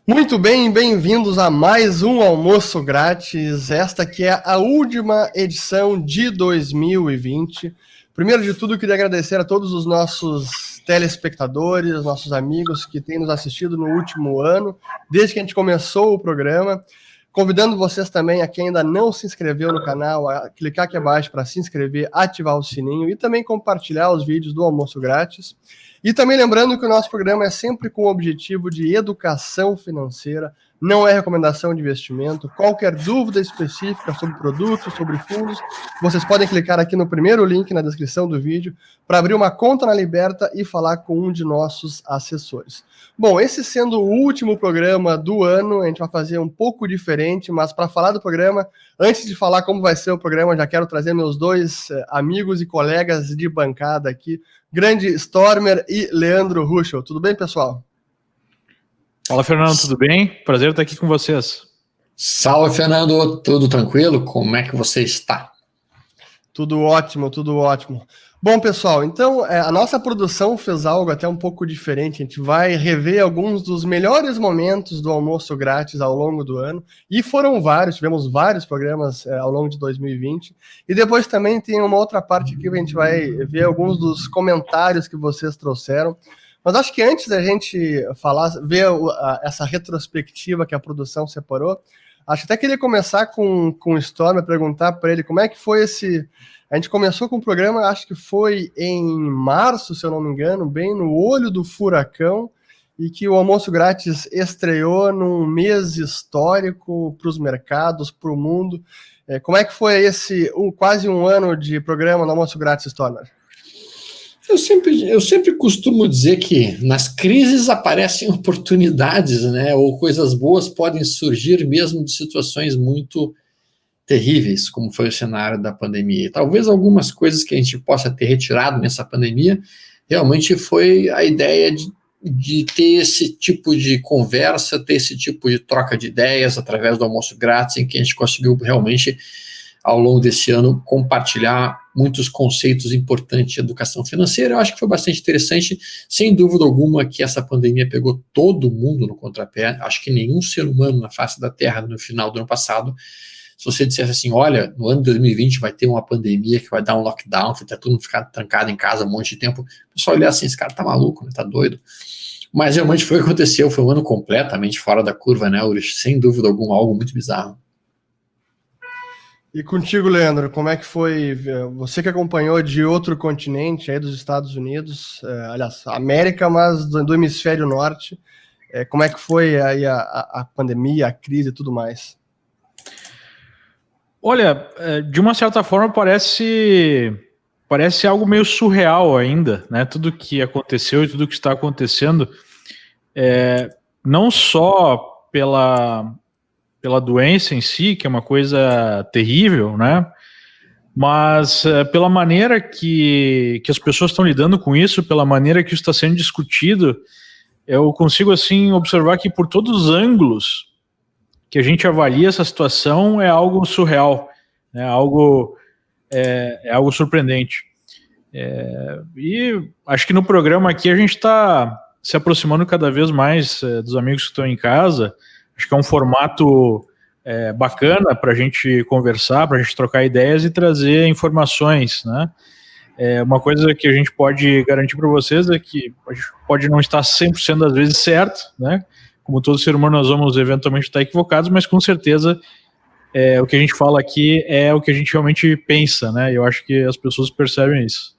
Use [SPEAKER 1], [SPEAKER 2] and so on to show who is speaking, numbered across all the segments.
[SPEAKER 1] Muito bem, bem-vindos a mais um Almoço Grátis. Esta que é a última edição de 2020. Primeiro de tudo, eu queria agradecer a todos os nossos telespectadores, nossos amigos que têm nos assistido no último ano, desde que a gente começou o programa. Convidando vocês também, a quem ainda não se inscreveu no canal, a clicar aqui abaixo para se inscrever, ativar o sininho e também compartilhar os vídeos do Almoço Grátis. E também lembrando que o nosso programa é sempre com o objetivo de educação financeira, não é recomendação de investimento. Qualquer dúvida específica sobre produtos, sobre fundos, vocês podem clicar aqui no primeiro link na descrição do vídeo para abrir uma conta na Liberta e falar com um de nossos assessores. Bom, esse sendo o último programa do ano, a gente vai fazer um pouco diferente, mas para falar do programa, antes de falar como vai ser o programa, já quero trazer meus dois amigos e colegas de bancada aqui, grande Stormer e Leandro Ruschel. Tudo bem, pessoal?
[SPEAKER 2] Fala, Fernando, tudo bem? Prazer estar aqui com vocês.
[SPEAKER 3] Salve, Fernando, tudo tranquilo? Como é que você está?
[SPEAKER 1] Tudo ótimo, tudo ótimo. Bom, pessoal, então a nossa produção fez algo até um pouco diferente. A gente vai rever alguns dos melhores momentos do Almoço Grátis ao longo do ano. E foram vários, tivemos vários programas ao longo de 2020. E depois também tem uma outra parte aqui que a gente vai ver alguns dos comentários que vocês trouxeram. Mas acho que antes da gente ver essa retrospectiva que a produção separou, acho que até queria começar com o Storm, perguntar para ele como é que foi esse... A gente começou com o programa, acho que foi em março, se eu não me engano, bem no olho do furacão, e que o Almoço Grátis estreou num mês histórico para os mercados, para o mundo. Como é que foi esse quase um ano de programa no Almoço Grátis, Stormer?
[SPEAKER 3] Eu sempre costumo dizer que nas crises aparecem oportunidades, né? Ou coisas boas podem surgir mesmo de situações muito terríveis, como foi o cenário da pandemia. E talvez algumas coisas que a gente possa ter retirado nessa pandemia realmente foi a ideia de ter esse tipo de conversa, ter esse tipo de troca de ideias através do Almoço Grátis, em que a gente conseguiu realmente, ao longo desse ano, compartilhar muitos conceitos importantes de educação financeira. Eu acho que foi bastante interessante, sem dúvida alguma que essa pandemia pegou todo mundo no contrapé. Acho que nenhum ser humano na face da Terra no final do ano passado, se você dissesse assim, olha, no ano de 2020 vai ter uma pandemia que vai dar um lockdown, vai ter todo mundo ficar trancado em casa um monte de tempo, o pessoal olhar assim, esse cara tá maluco, né? Tá doido. Mas realmente foi o que aconteceu, foi um ano completamente fora da curva, né, Ulrich? Sem dúvida alguma, algo muito bizarro.
[SPEAKER 1] E contigo, Leandro, como é que foi? Você que acompanhou de outro continente, aí dos Estados Unidos, aliás, América, mas do hemisfério norte, como é que foi aí a pandemia, a crise e tudo mais?
[SPEAKER 2] Olha, de uma certa forma parece algo meio surreal ainda, né? Tudo que aconteceu e tudo que está acontecendo, não só pela doença em si, que é uma coisa terrível, né? Mas pela maneira que as pessoas estão lidando com isso, pela maneira que isso está sendo discutido, eu consigo assim observar que por todos os ângulos que a gente avalia essa situação é algo surreal, né? É algo surpreendente. E acho que no programa aqui a gente está se aproximando cada vez mais dos amigos que estão em casa. Acho que é um formato bacana para a gente conversar, para a gente trocar ideias e trazer informações, né? Uma coisa que a gente pode garantir para vocês é que a gente pode não estar 100% das vezes certo, né? Como todo ser humano, nós vamos eventualmente estar equivocados, mas com certeza o que a gente fala aqui é o que a gente realmente pensa, né? E eu acho que as pessoas percebem isso.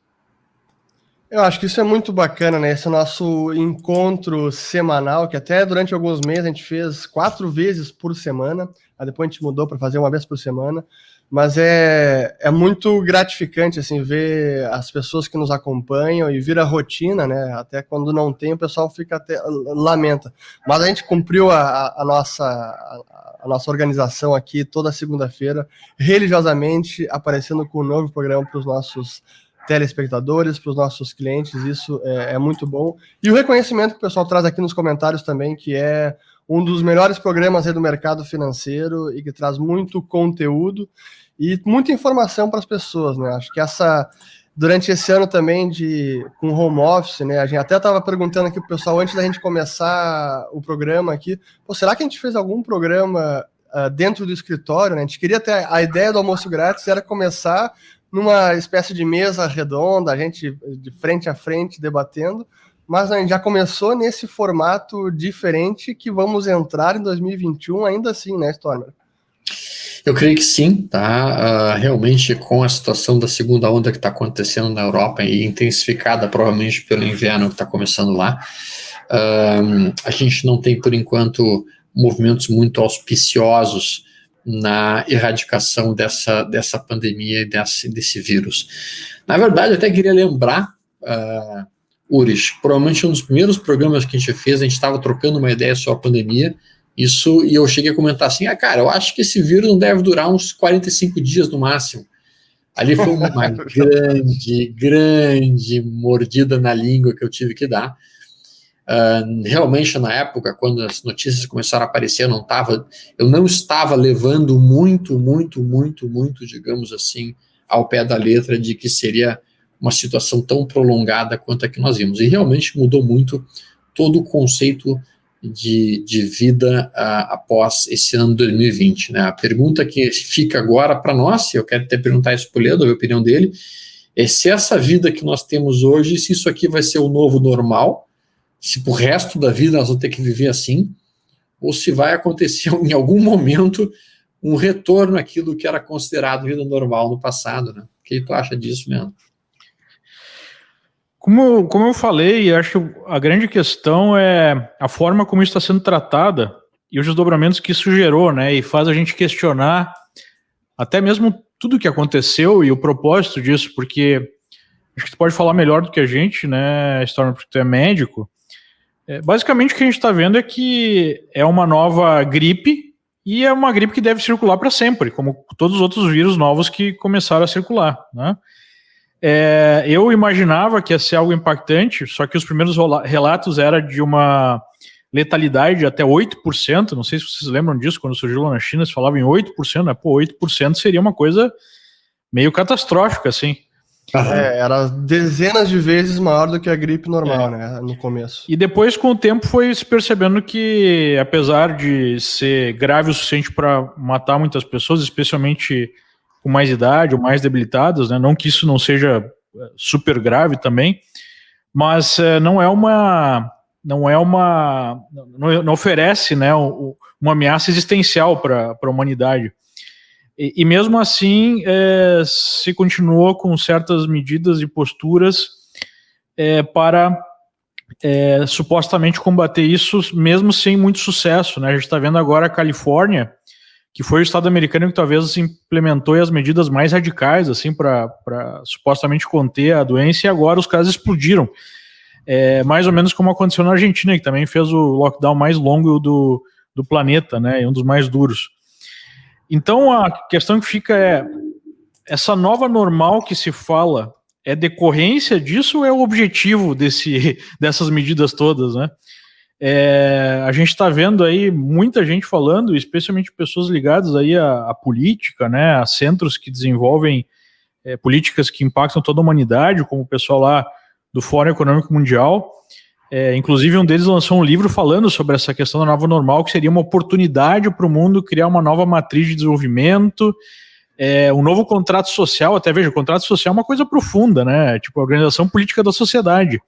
[SPEAKER 1] Eu acho que isso é muito bacana, né? Esse é o nosso encontro semanal, que até durante alguns meses a gente fez 4 vezes por semana, aí depois a gente mudou para fazer uma vez por semana, mas é muito gratificante, assim, ver as pessoas que nos acompanham e vira rotina, né? Até quando não tem, o pessoal fica até lamenta. Mas a gente cumpriu a nossa organização aqui toda segunda-feira, religiosamente, aparecendo com um novo programa para os nossos telespectadores, para os nossos clientes, isso é muito bom. E o reconhecimento que o pessoal traz aqui nos comentários também, que é um dos melhores programas aí do mercado financeiro e que traz muito conteúdo e muita informação para as pessoas, né? Acho que durante esse ano também com home office, né? A gente até estava perguntando aqui pro pessoal antes da gente começar o programa aqui, será que a gente fez algum programa dentro do escritório, né? A gente queria ter a ideia do almoço grátis era começar numa espécie de mesa redonda, a gente de frente a frente debatendo, mas a gente já começou nesse formato diferente que vamos entrar em 2021 ainda assim, né, Stormer?
[SPEAKER 3] Eu creio que sim, tá? Realmente com a situação da segunda onda que está acontecendo na Europa e intensificada provavelmente pelo inverno que está começando lá, a gente não tem por enquanto movimentos muito auspiciosos na erradicação dessa pandemia e desse vírus. Na verdade, eu até queria lembrar, Uris, provavelmente um dos primeiros programas que a gente fez, a gente estava trocando uma ideia sobre a pandemia, e eu cheguei a comentar assim, cara, eu acho que esse vírus não deve durar uns 45 dias no máximo. Ali foi uma grande mordida na língua que eu tive que dar. Realmente, na época, quando as notícias começaram a aparecer, eu não estava levando muito, digamos assim, ao pé da letra de que seria uma situação tão prolongada quanto a que nós vimos. E realmente mudou muito todo o conceito de vida após esse ano de 2020. Né? A pergunta que fica agora para nós, eu quero até perguntar isso para o Leandro, a opinião dele, é se essa vida que nós temos hoje, se isso aqui vai ser o novo normal, se pro resto da vida nós vamos ter que viver assim, ou se vai acontecer em algum momento um retorno àquilo que era considerado vida normal no passado. Né? O que tu acha disso, Leandro?
[SPEAKER 2] Como eu falei, acho que a grande questão é a forma como isso está sendo tratada e os desdobramentos que isso gerou, né? E faz a gente questionar até mesmo tudo o que aconteceu e o propósito disso, porque acho que tu pode falar melhor do que a gente, né, Storm, porque tu é médico. Basicamente o que a gente está vendo é que é uma nova gripe e é uma gripe que deve circular para sempre, como todos os outros vírus novos que começaram a circular, né? Eu imaginava que ia ser algo impactante, só que os primeiros relatos eram de uma letalidade de até 8%, não sei se vocês lembram disso, quando surgiu lá na China, se falava em 8%, né? 8% seria uma coisa meio catastrófica, assim.
[SPEAKER 1] Era dezenas de vezes maior do que a gripe normal, né, no começo.
[SPEAKER 2] E depois, com o tempo, foi se percebendo que, apesar de ser grave o suficiente para matar muitas pessoas, especialmente com mais idade ou mais debilitadas, né? Não que isso não seja super grave também, mas não oferece, né, uma ameaça existencial para a humanidade. E mesmo assim se continuou com certas medidas e posturas para supostamente combater isso, mesmo sem muito sucesso, né? A gente está vendo agora a Califórnia, que foi o estado americano que talvez implementou as medidas mais radicais assim para supostamente conter a doença, e agora os casos explodiram. Mais ou menos como aconteceu na Argentina, que também fez o lockdown mais longo do planeta, né, e um dos mais duros. Então a questão que fica essa nova normal que se fala é decorrência disso ou é o objetivo dessas medidas todas, né? A gente está vendo aí muita gente falando, especialmente pessoas ligadas aí à política, né, a centros que desenvolvem políticas que impactam toda a humanidade, como o pessoal lá do Fórum Econômico Mundial. Inclusive um deles lançou um livro falando sobre essa questão da nova normal, que seria uma oportunidade para o mundo criar uma nova matriz de desenvolvimento, um novo contrato social. Até veja, o contrato social é uma coisa profunda, né, tipo a organização política da sociedade,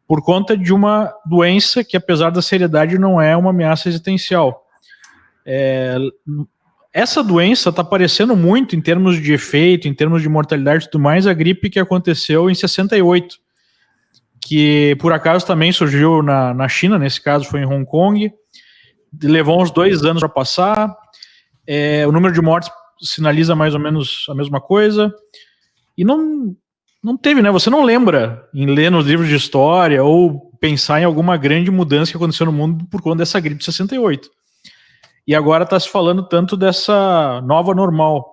[SPEAKER 2] por conta de uma doença que, apesar da seriedade, não é uma ameaça existencial. Essa doença está parecendo muito, em termos de efeito, em termos de mortalidade e tudo mais, a gripe que aconteceu em 68, que por acaso também surgiu na China, nesse caso foi em Hong Kong, levou uns 2 anos para passar, o número de mortes sinaliza mais ou menos a mesma coisa, e não teve, né? Você não lembra em ler nos livros de história ou pensar em alguma grande mudança que aconteceu no mundo por conta dessa gripe de 68. E agora está se falando tanto dessa nova normal.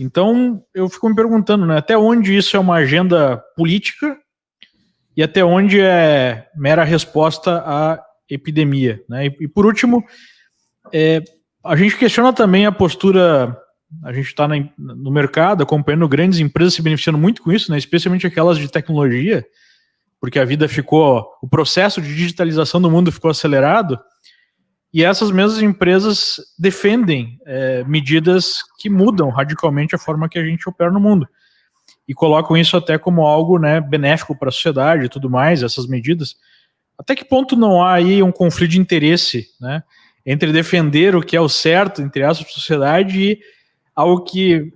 [SPEAKER 2] Então, eu fico me perguntando, né? Até onde isso é uma agenda política e até onde é mera resposta à epidemia, né? E por último, a gente questiona também a postura A gente está no mercado acompanhando grandes empresas se beneficiando muito com isso, né? Especialmente aquelas de tecnologia, porque a vida o processo de digitalização do mundo ficou acelerado, e essas mesmas empresas defendem medidas que mudam radicalmente a forma que a gente opera no mundo, e colocam isso até como algo, né, benéfico para a sociedade e tudo mais, essas medidas. Até que ponto não há aí um conflito de interesse, né, entre defender o que é o certo, entre aspas, para a sociedade, e algo que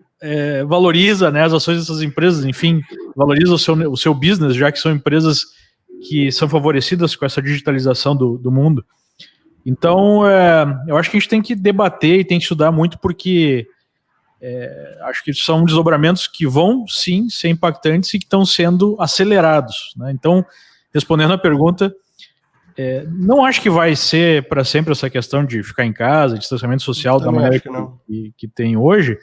[SPEAKER 2] valoriza, né, as ações dessas empresas, enfim, valoriza o seu business, já que são empresas que são favorecidas com essa digitalização do mundo. Então, eu acho que a gente tem que debater e tem que estudar muito, porque acho que são desdobramentos que vão, sim, ser impactantes e que estão sendo acelerados, né? Então, respondendo a pergunta, não acho que vai ser para sempre essa questão de ficar em casa, distanciamento social da maneira que tem hoje,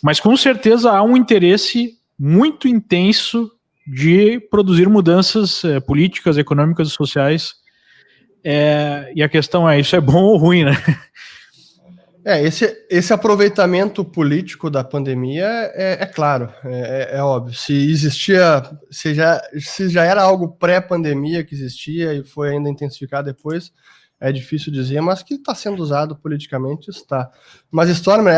[SPEAKER 2] mas com certeza há um interesse muito intenso de produzir mudanças políticas, econômicas e sociais, e a questão isso é bom ou ruim, né?
[SPEAKER 1] Esse aproveitamento político da pandemia é claro, é óbvio. Se já era algo pré-pandemia que existia e foi ainda intensificado depois, é difícil dizer, mas que está sendo usado politicamente, está. Mas, Stormer,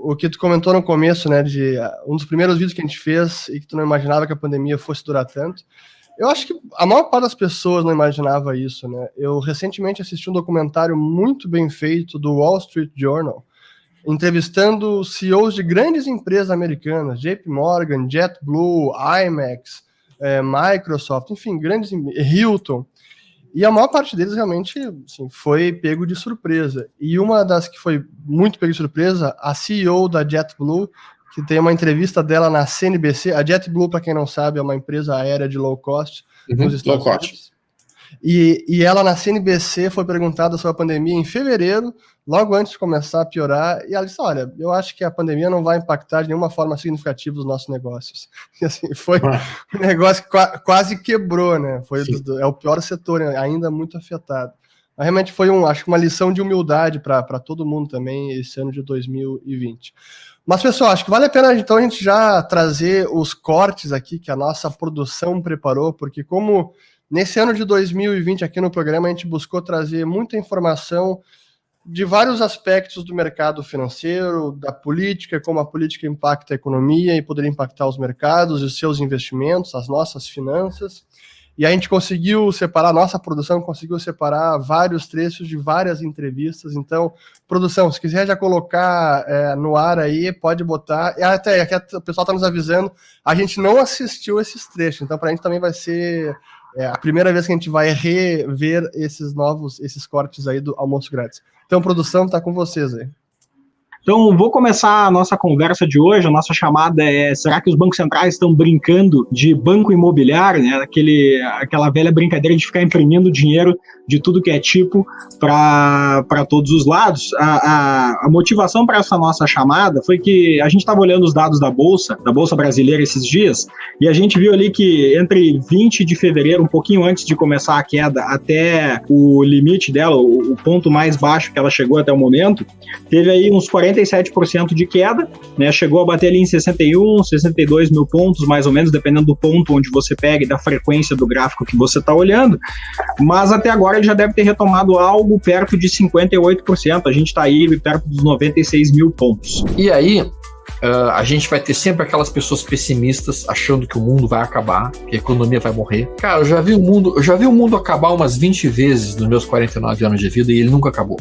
[SPEAKER 1] o que tu comentou no começo, né, de um dos primeiros vídeos que a gente fez e que tu não imaginava que a pandemia fosse durar tanto, eu acho que a maior parte das pessoas não imaginava isso, né? Eu recentemente assisti um documentário muito bem feito do Wall Street Journal, entrevistando CEOs de grandes empresas americanas, JP Morgan, JetBlue, IMAX, Microsoft, enfim, Hilton. E a maior parte deles realmente, assim, foi pego de surpresa. E uma das que foi muito pego de surpresa, a CEO da JetBlue, que tem uma entrevista dela na CNBC. A JetBlue, para quem não sabe, é uma empresa aérea de low cost nos Estados Unidos. E ela na CNBC foi perguntada sobre a pandemia em fevereiro, logo antes de começar a piorar, e ela disse, olha, eu acho que a pandemia não vai impactar de nenhuma forma significativa os nossos negócios. E assim, foi um negócio que quase quebrou, né? É o pior setor, né? Ainda muito afetado. Mas realmente foi acho que uma lição de humildade para todo mundo também esse ano de 2020. Mas, pessoal, acho que vale a pena, então, a gente já trazer os cortes aqui que a nossa produção preparou, porque como nesse ano de 2020 aqui no programa a gente buscou trazer muita informação de vários aspectos do mercado financeiro, da política, como a política impacta a economia e poderia impactar os mercados e os seus investimentos, as nossas finanças. E a gente conseguiu separar, a nossa produção conseguiu separar vários trechos de várias entrevistas. Então, produção, se quiser já colocar no ar aí, pode botar. E até aqui o pessoal está nos avisando, a gente não assistiu esses trechos, então para a gente também vai ser a primeira vez que a gente vai rever esses cortes aí do Almoço Grátis. Então, produção, está com vocês aí.
[SPEAKER 4] Então, vou começar a nossa conversa de hoje. A nossa chamada será que os bancos centrais estão brincando de banco imobiliário, né? Aquela velha brincadeira de ficar imprimindo dinheiro de tudo que é tipo para todos os lados. A motivação para essa nossa chamada foi que a gente estava olhando os dados da Bolsa Brasileira esses dias, e a gente viu ali que entre 20 de fevereiro, um pouquinho antes de começar a queda, até o limite dela, o ponto mais baixo que ela chegou até o momento, teve aí uns 47% de queda, né? Chegou a bater ali em 61, 62 mil pontos, mais ou menos, dependendo do ponto onde você pega e da frequência do gráfico que você está olhando, mas até agora ele já deve ter retomado algo perto de 58%, a gente está aí perto dos 96 mil pontos.
[SPEAKER 3] E aí, a gente vai ter sempre aquelas pessoas pessimistas achando que o mundo vai acabar, que a economia vai morrer. Cara, eu já vi o mundo acabar umas 20 vezes nos meus 49 anos de vida e ele nunca acabou.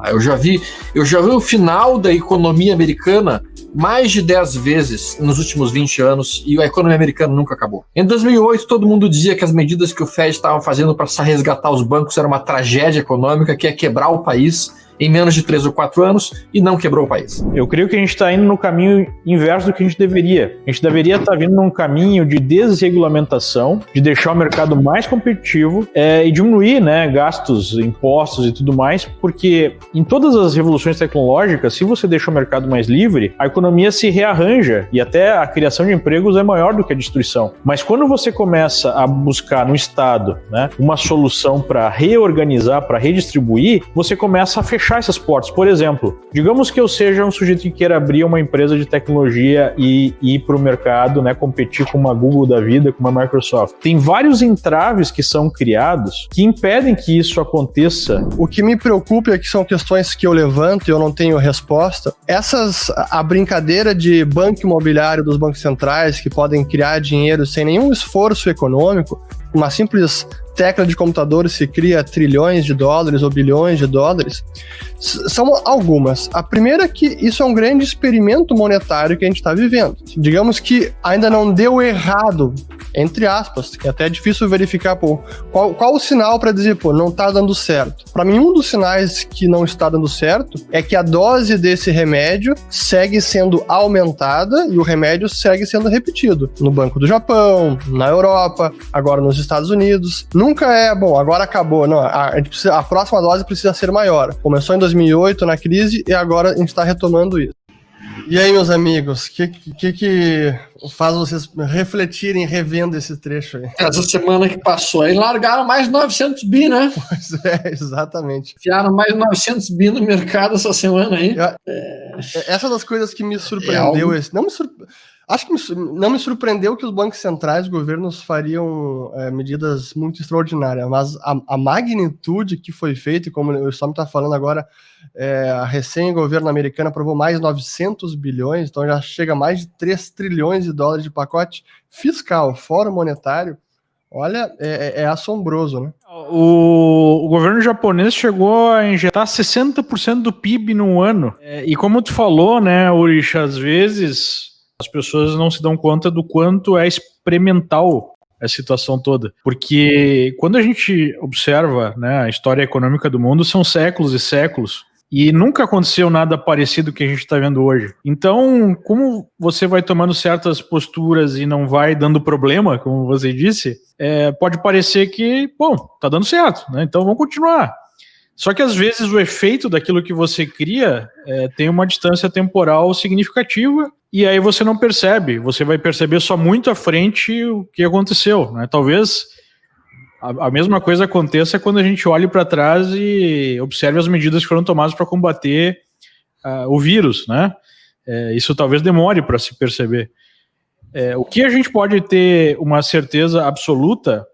[SPEAKER 3] Eu já vi o final da economia americana mais de 10 vezes nos últimos 20 anos e a economia americana nunca acabou. Em 2008, todo mundo dizia que as medidas que o Fed estava fazendo para resgatar os bancos era uma tragédia econômica, que ia quebrar o país em menos de 3 ou 4 anos, e não quebrou o país.
[SPEAKER 2] Eu creio que a gente está indo no caminho inverso do que a gente deveria. A gente deveria estar vindo num caminho de desregulamentação, de deixar o mercado mais competitivo e diminuir, né, gastos, impostos e tudo mais, porque em todas as revoluções tecnológicas, se você deixa o mercado mais livre, a economia se rearranja e até a criação de empregos é maior do que a destruição. Mas quando você começa a buscar no Estado, né, uma solução para reorganizar, para redistribuir, você começa a fechar fechar essas portas. Por exemplo, digamos que eu seja um sujeito que queira abrir uma empresa de tecnologia e ir para o mercado, né, competir com uma Google da vida, com uma Microsoft. Tem vários entraves que são criados que impedem que isso aconteça.
[SPEAKER 1] O que me preocupa é que são questões que eu levanto e eu não tenho resposta. A brincadeira de banco imobiliário dos bancos centrais que podem criar dinheiro sem nenhum esforço econômico, uma simples tecla de computador se cria trilhões de dólares ou bilhões de dólares, são algumas. A primeira é que isso é um grande experimento monetário que a gente está vivendo. Digamos que ainda não deu errado, entre aspas, que até é difícil verificar qual o sinal para dizer, não está dando certo. Para mim, um dos sinais que não está dando certo é que a dose desse remédio segue sendo aumentada e o remédio segue sendo repetido no Banco do Japão, na Europa, agora nos Estados Unidos. Nunca agora acabou. Não, a próxima dose precisa ser maior. Começou em 2008 na crise e agora a gente está retomando isso. E aí, meus amigos, o que faz vocês refletirem revendo esse trecho aí?
[SPEAKER 3] Essa semana que passou aí, largaram mais 900 bi, né?
[SPEAKER 1] Pois é, exatamente.
[SPEAKER 3] Enfiaram mais 900 bi no mercado essa semana aí.
[SPEAKER 1] Essa das coisas que me surpreendeu. Acho que não me surpreendeu que os bancos centrais, os governos fariam medidas muito extraordinárias, mas a magnitude que foi feita, e como o Storm está falando agora, a recém-governo americano aprovou mais 900 bilhões, então já chega a mais de 3 trilhões de dólares de pacote fiscal, fora monetário. Olha, é assombroso, né?
[SPEAKER 2] O governo japonês chegou a injetar 60% do PIB num ano. E como tu falou, né, Urich, às vezes as pessoas não se dão conta do quanto é experimental a situação toda. Porque quando a gente observa, né, a história econômica do mundo, são séculos e séculos. E nunca aconteceu nada parecido com o que a gente está vendo hoje. Então, como você vai tomando certas posturas e não vai dando problema, como você disse, pode parecer que, tá dando certo, né? Então vamos continuar. Só que às vezes o efeito daquilo que você cria tem uma distância temporal significativa e aí você não percebe. Você vai perceber só muito à frente o que aconteceu, né? Talvez a mesma coisa aconteça quando a gente olhe para trás e observe as medidas que foram tomadas para combater o vírus, né? Isso talvez demore para se perceber. O que a gente pode ter uma certeza absoluta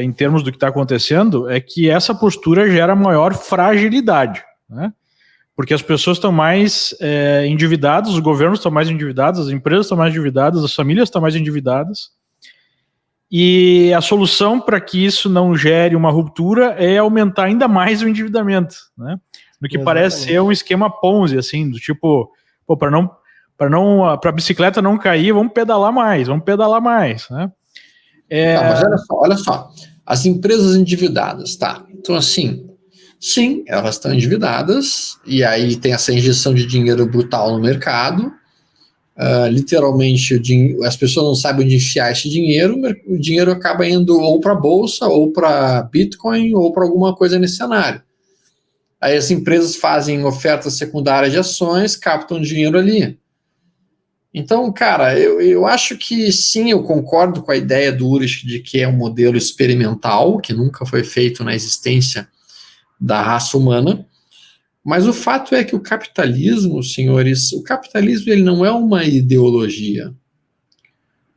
[SPEAKER 2] em termos do que está acontecendo é que essa postura gera maior fragilidade, né? Porque as pessoas estão mais endividadas, os governos estão mais endividados, as empresas estão mais endividadas, as famílias estão mais endividadas. E a solução para que isso não gere uma ruptura é aumentar ainda mais o endividamento, né? No que parece ser um esquema Ponzi, assim, do tipo, para a bicicleta não cair, vamos pedalar mais, né?
[SPEAKER 3] Mas olha só, as empresas endividadas, tá? Então, assim, sim, elas estão endividadas, e aí tem essa injeção de dinheiro brutal no mercado. Literalmente, as pessoas não sabem onde enfiar esse dinheiro, o dinheiro acaba indo ou para a bolsa, ou para Bitcoin, ou para alguma coisa nesse cenário. Aí as empresas fazem ofertas secundárias de ações, captam dinheiro ali. Então, cara, eu acho que sim, eu concordo com a ideia do Urich de que é um modelo experimental, que nunca foi feito na existência da raça humana, mas o fato é que o capitalismo, senhores, ele não é uma ideologia.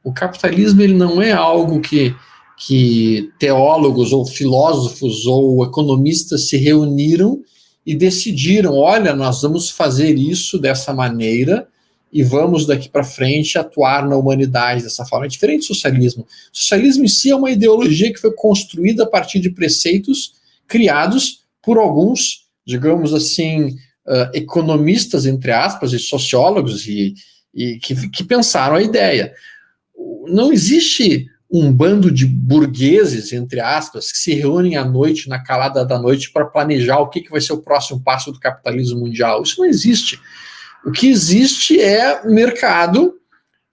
[SPEAKER 3] O capitalismo ele não é algo que teólogos ou filósofos ou economistas se reuniram e decidiram, olha, nós vamos fazer isso dessa maneira e vamos daqui para frente atuar na humanidade dessa forma. É diferente do socialismo. O socialismo em si é uma ideologia que foi construída a partir de preceitos criados por alguns, digamos assim, economistas, entre aspas, e sociólogos e que pensaram a ideia. Não existe um bando de burgueses, entre aspas, que se reúnem à noite, na calada da noite, para planejar o que vai ser o próximo passo do capitalismo mundial. Isso não existe. O que existe é o mercado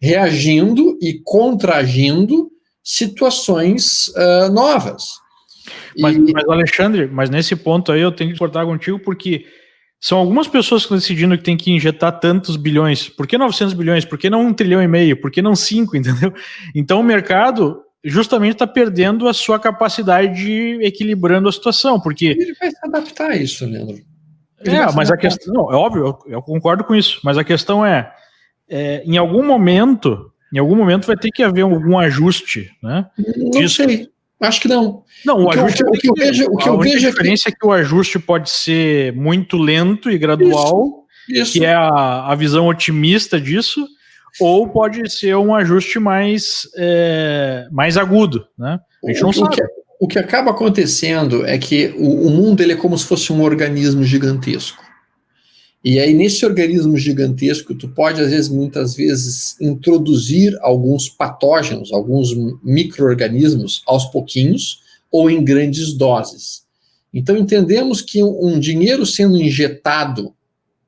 [SPEAKER 3] reagindo e contraagindo situações novas.
[SPEAKER 2] Mas, Alexandre, nesse ponto aí eu tenho que discordar contigo, porque são algumas pessoas que estão decidindo que tem que injetar tantos bilhões. Por que 900 bilhões? Por que não 1,5 trilhão? Por que não 5, entendeu? Então o mercado justamente está perdendo a sua capacidade de equilibrando a situação, porque...
[SPEAKER 3] Ele vai se adaptar a isso, Leandro.
[SPEAKER 2] Mas a questão, não, é óbvio, eu concordo com isso, mas a questão em algum momento vai ter que haver algum ajuste, né?
[SPEAKER 3] Não sei, acho que não.
[SPEAKER 2] Não, o que eu vejo
[SPEAKER 3] é
[SPEAKER 2] diferença é que o ajuste pode ser muito lento e gradual,
[SPEAKER 3] isso.
[SPEAKER 2] Que é a visão otimista disso, ou pode ser um ajuste mais agudo, né? A gente não sabe.
[SPEAKER 3] O que acaba acontecendo é que o mundo ele é como se fosse um organismo gigantesco. E aí, nesse organismo gigantesco, tu pode, muitas vezes, introduzir alguns patógenos, alguns micro-organismos aos pouquinhos ou em grandes doses. Então, entendemos que um dinheiro sendo injetado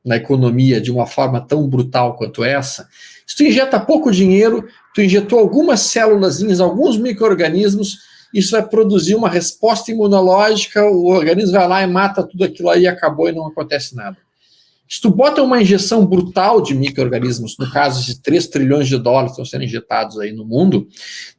[SPEAKER 3] na economia de uma forma tão brutal quanto essa, se tu injeta pouco dinheiro, tu injetou algumas célulazinhas, alguns micro-organismos, isso vai produzir uma resposta imunológica, o organismo vai lá e mata tudo aquilo aí e acabou e não acontece nada. Se tu bota uma injeção brutal de micro-organismos, no caso de 3 trilhões de dólares que estão sendo injetados aí no mundo,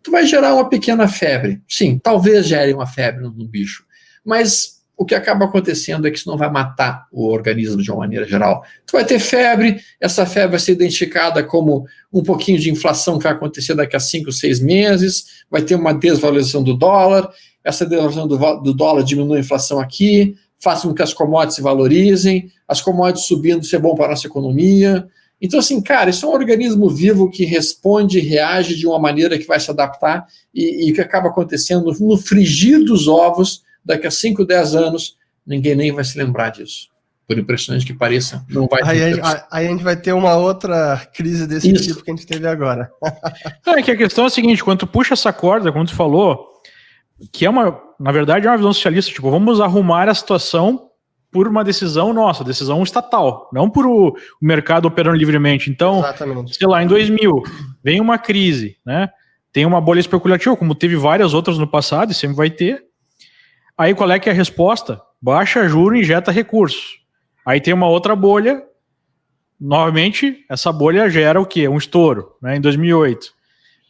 [SPEAKER 3] tu vai gerar uma pequena febre. Sim, talvez gere uma febre no bicho, mas o que acaba acontecendo é que isso não vai matar o organismo de uma maneira geral. Tu vai ter febre, essa febre vai ser identificada como um pouquinho de inflação que vai acontecer daqui a 5, 6 meses, vai ter uma desvalorização do dólar, essa desvalorização do dólar diminui a inflação aqui, faz com que as commodities se valorizem, as commodities subindo, isso é bom para a nossa economia. Então, assim, cara, isso é um organismo vivo que responde, reage de uma maneira que vai se adaptar e que acaba acontecendo no frigir dos ovos. Daqui a 5, 10 anos, ninguém nem vai se lembrar disso. Por impressionante que pareça, não vai ter.
[SPEAKER 1] Aí a gente vai ter uma outra crise desse tipo que a gente teve agora.
[SPEAKER 2] É que a questão é a seguinte, quando tu puxa essa corda, como tu falou, que na verdade é uma visão socialista, tipo, vamos arrumar a situação por uma decisão nossa, decisão estatal, não por o mercado operando livremente. Então,
[SPEAKER 1] exatamente.
[SPEAKER 2] Sei lá, em 2000, vem uma crise, né? Tem uma bolha especulativa, como teve várias outras no passado e sempre vai ter. Aí qual é que é a resposta? Baixa juro e injeta recursos. Aí tem uma outra bolha, novamente, essa bolha gera o quê? Um estouro, né, em 2008.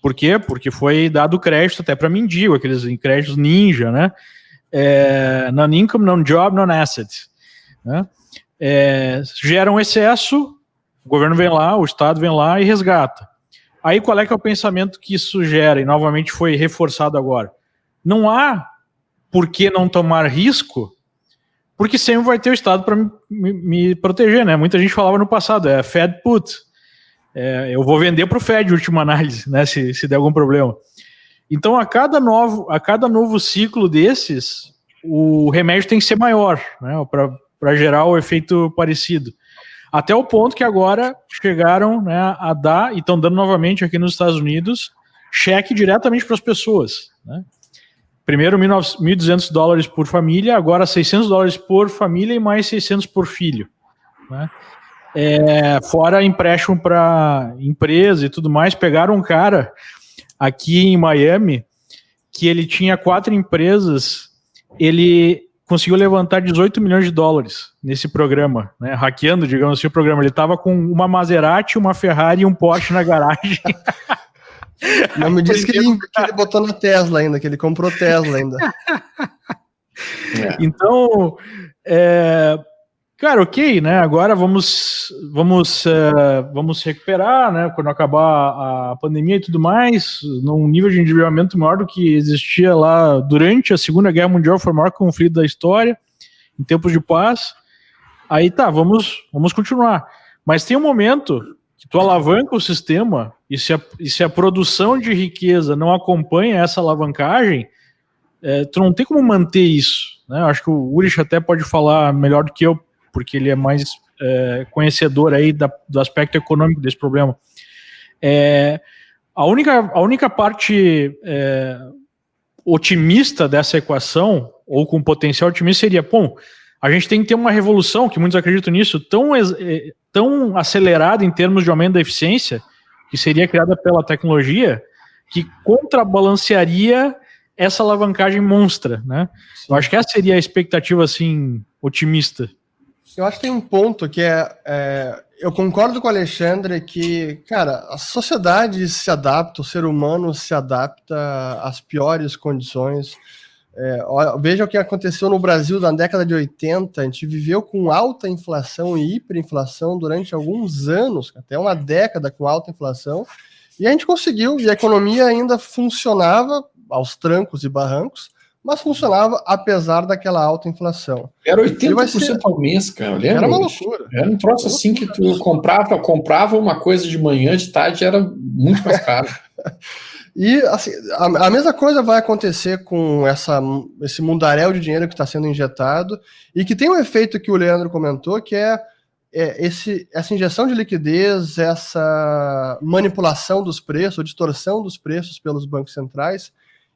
[SPEAKER 2] Por quê? Porque foi dado crédito até para mendigo, aqueles créditos ninja, né? Non-income, non-job, non-asset. Né? Gera um excesso, o governo vem lá, o Estado vem lá e resgata. Aí qual é que é o pensamento que isso gera? E novamente foi reforçado agora. Não há por que não tomar risco, porque sempre vai ter o Estado para me proteger, né? Muita gente falava no passado, Fed put. Eu vou vender para o Fed, última análise, né? Se der algum problema. Então, a cada novo ciclo desses, o remédio tem que ser maior, né? Para gerar o efeito parecido. Até o ponto que agora chegaram, né, a dar, e estão dando novamente aqui nos Estados Unidos, cheque diretamente para as pessoas, né? Primeiro $1.200 por família, agora $600 por família e mais 600 por filho, né? Fora empréstimo para empresa e tudo mais. Pegaram um cara aqui em Miami que ele tinha 4 empresas, ele conseguiu levantar $18 milhões nesse programa, né? Hackeando, digamos assim, o programa. Ele estava com uma Maserati, uma Ferrari e um Porsche na garagem.
[SPEAKER 1] Não me disse que ele botou na Tesla ainda, que ele comprou Tesla ainda.
[SPEAKER 2] Então, cara, ok, né? Agora vamos recuperar, né? Quando acabar a pandemia e tudo mais, num nível de endividamento maior do que existia lá durante a Segunda Guerra Mundial, foi o maior conflito da história, em tempos de paz. Aí tá, vamos continuar. Mas tem um momento que tu alavanca o sistema e se a produção de riqueza não acompanha essa alavancagem, tu não tem como manter isso, né? Acho que o Urich até pode falar melhor do que eu, porque ele é mais conhecedor aí do aspecto econômico desse problema. A única parte otimista dessa equação, ou com potencial otimista, seria, a gente tem que ter uma revolução, que muitos acreditam nisso, tão acelerada em termos de aumento da eficiência, que seria criada pela tecnologia, que contrabalancearia essa alavancagem monstra, né? Eu acho que essa seria a expectativa, assim, otimista.
[SPEAKER 1] Eu acho que tem um ponto que eu concordo com o Alexandre que, cara, a sociedade se adapta, o ser humano se adapta às piores condições. Veja o que aconteceu no Brasil na década de 80, a gente viveu com alta inflação e hiperinflação durante alguns anos, até uma década com alta inflação, e a gente conseguiu, e a economia ainda funcionava aos trancos e barrancos, mas funcionava apesar daquela alta inflação.
[SPEAKER 3] Era 80% ao mês, cara, lembra?
[SPEAKER 1] Era uma loucura.
[SPEAKER 3] Era um troço assim que tu comprava uma coisa de manhã, de tarde, era muito mais caro.
[SPEAKER 1] E assim, a mesma coisa vai acontecer com esse mundaréu de dinheiro que está sendo injetado e que tem um efeito que o Leandro comentou, que é essa injeção de liquidez, essa manipulação dos preços, distorção dos preços pelos bancos centrais.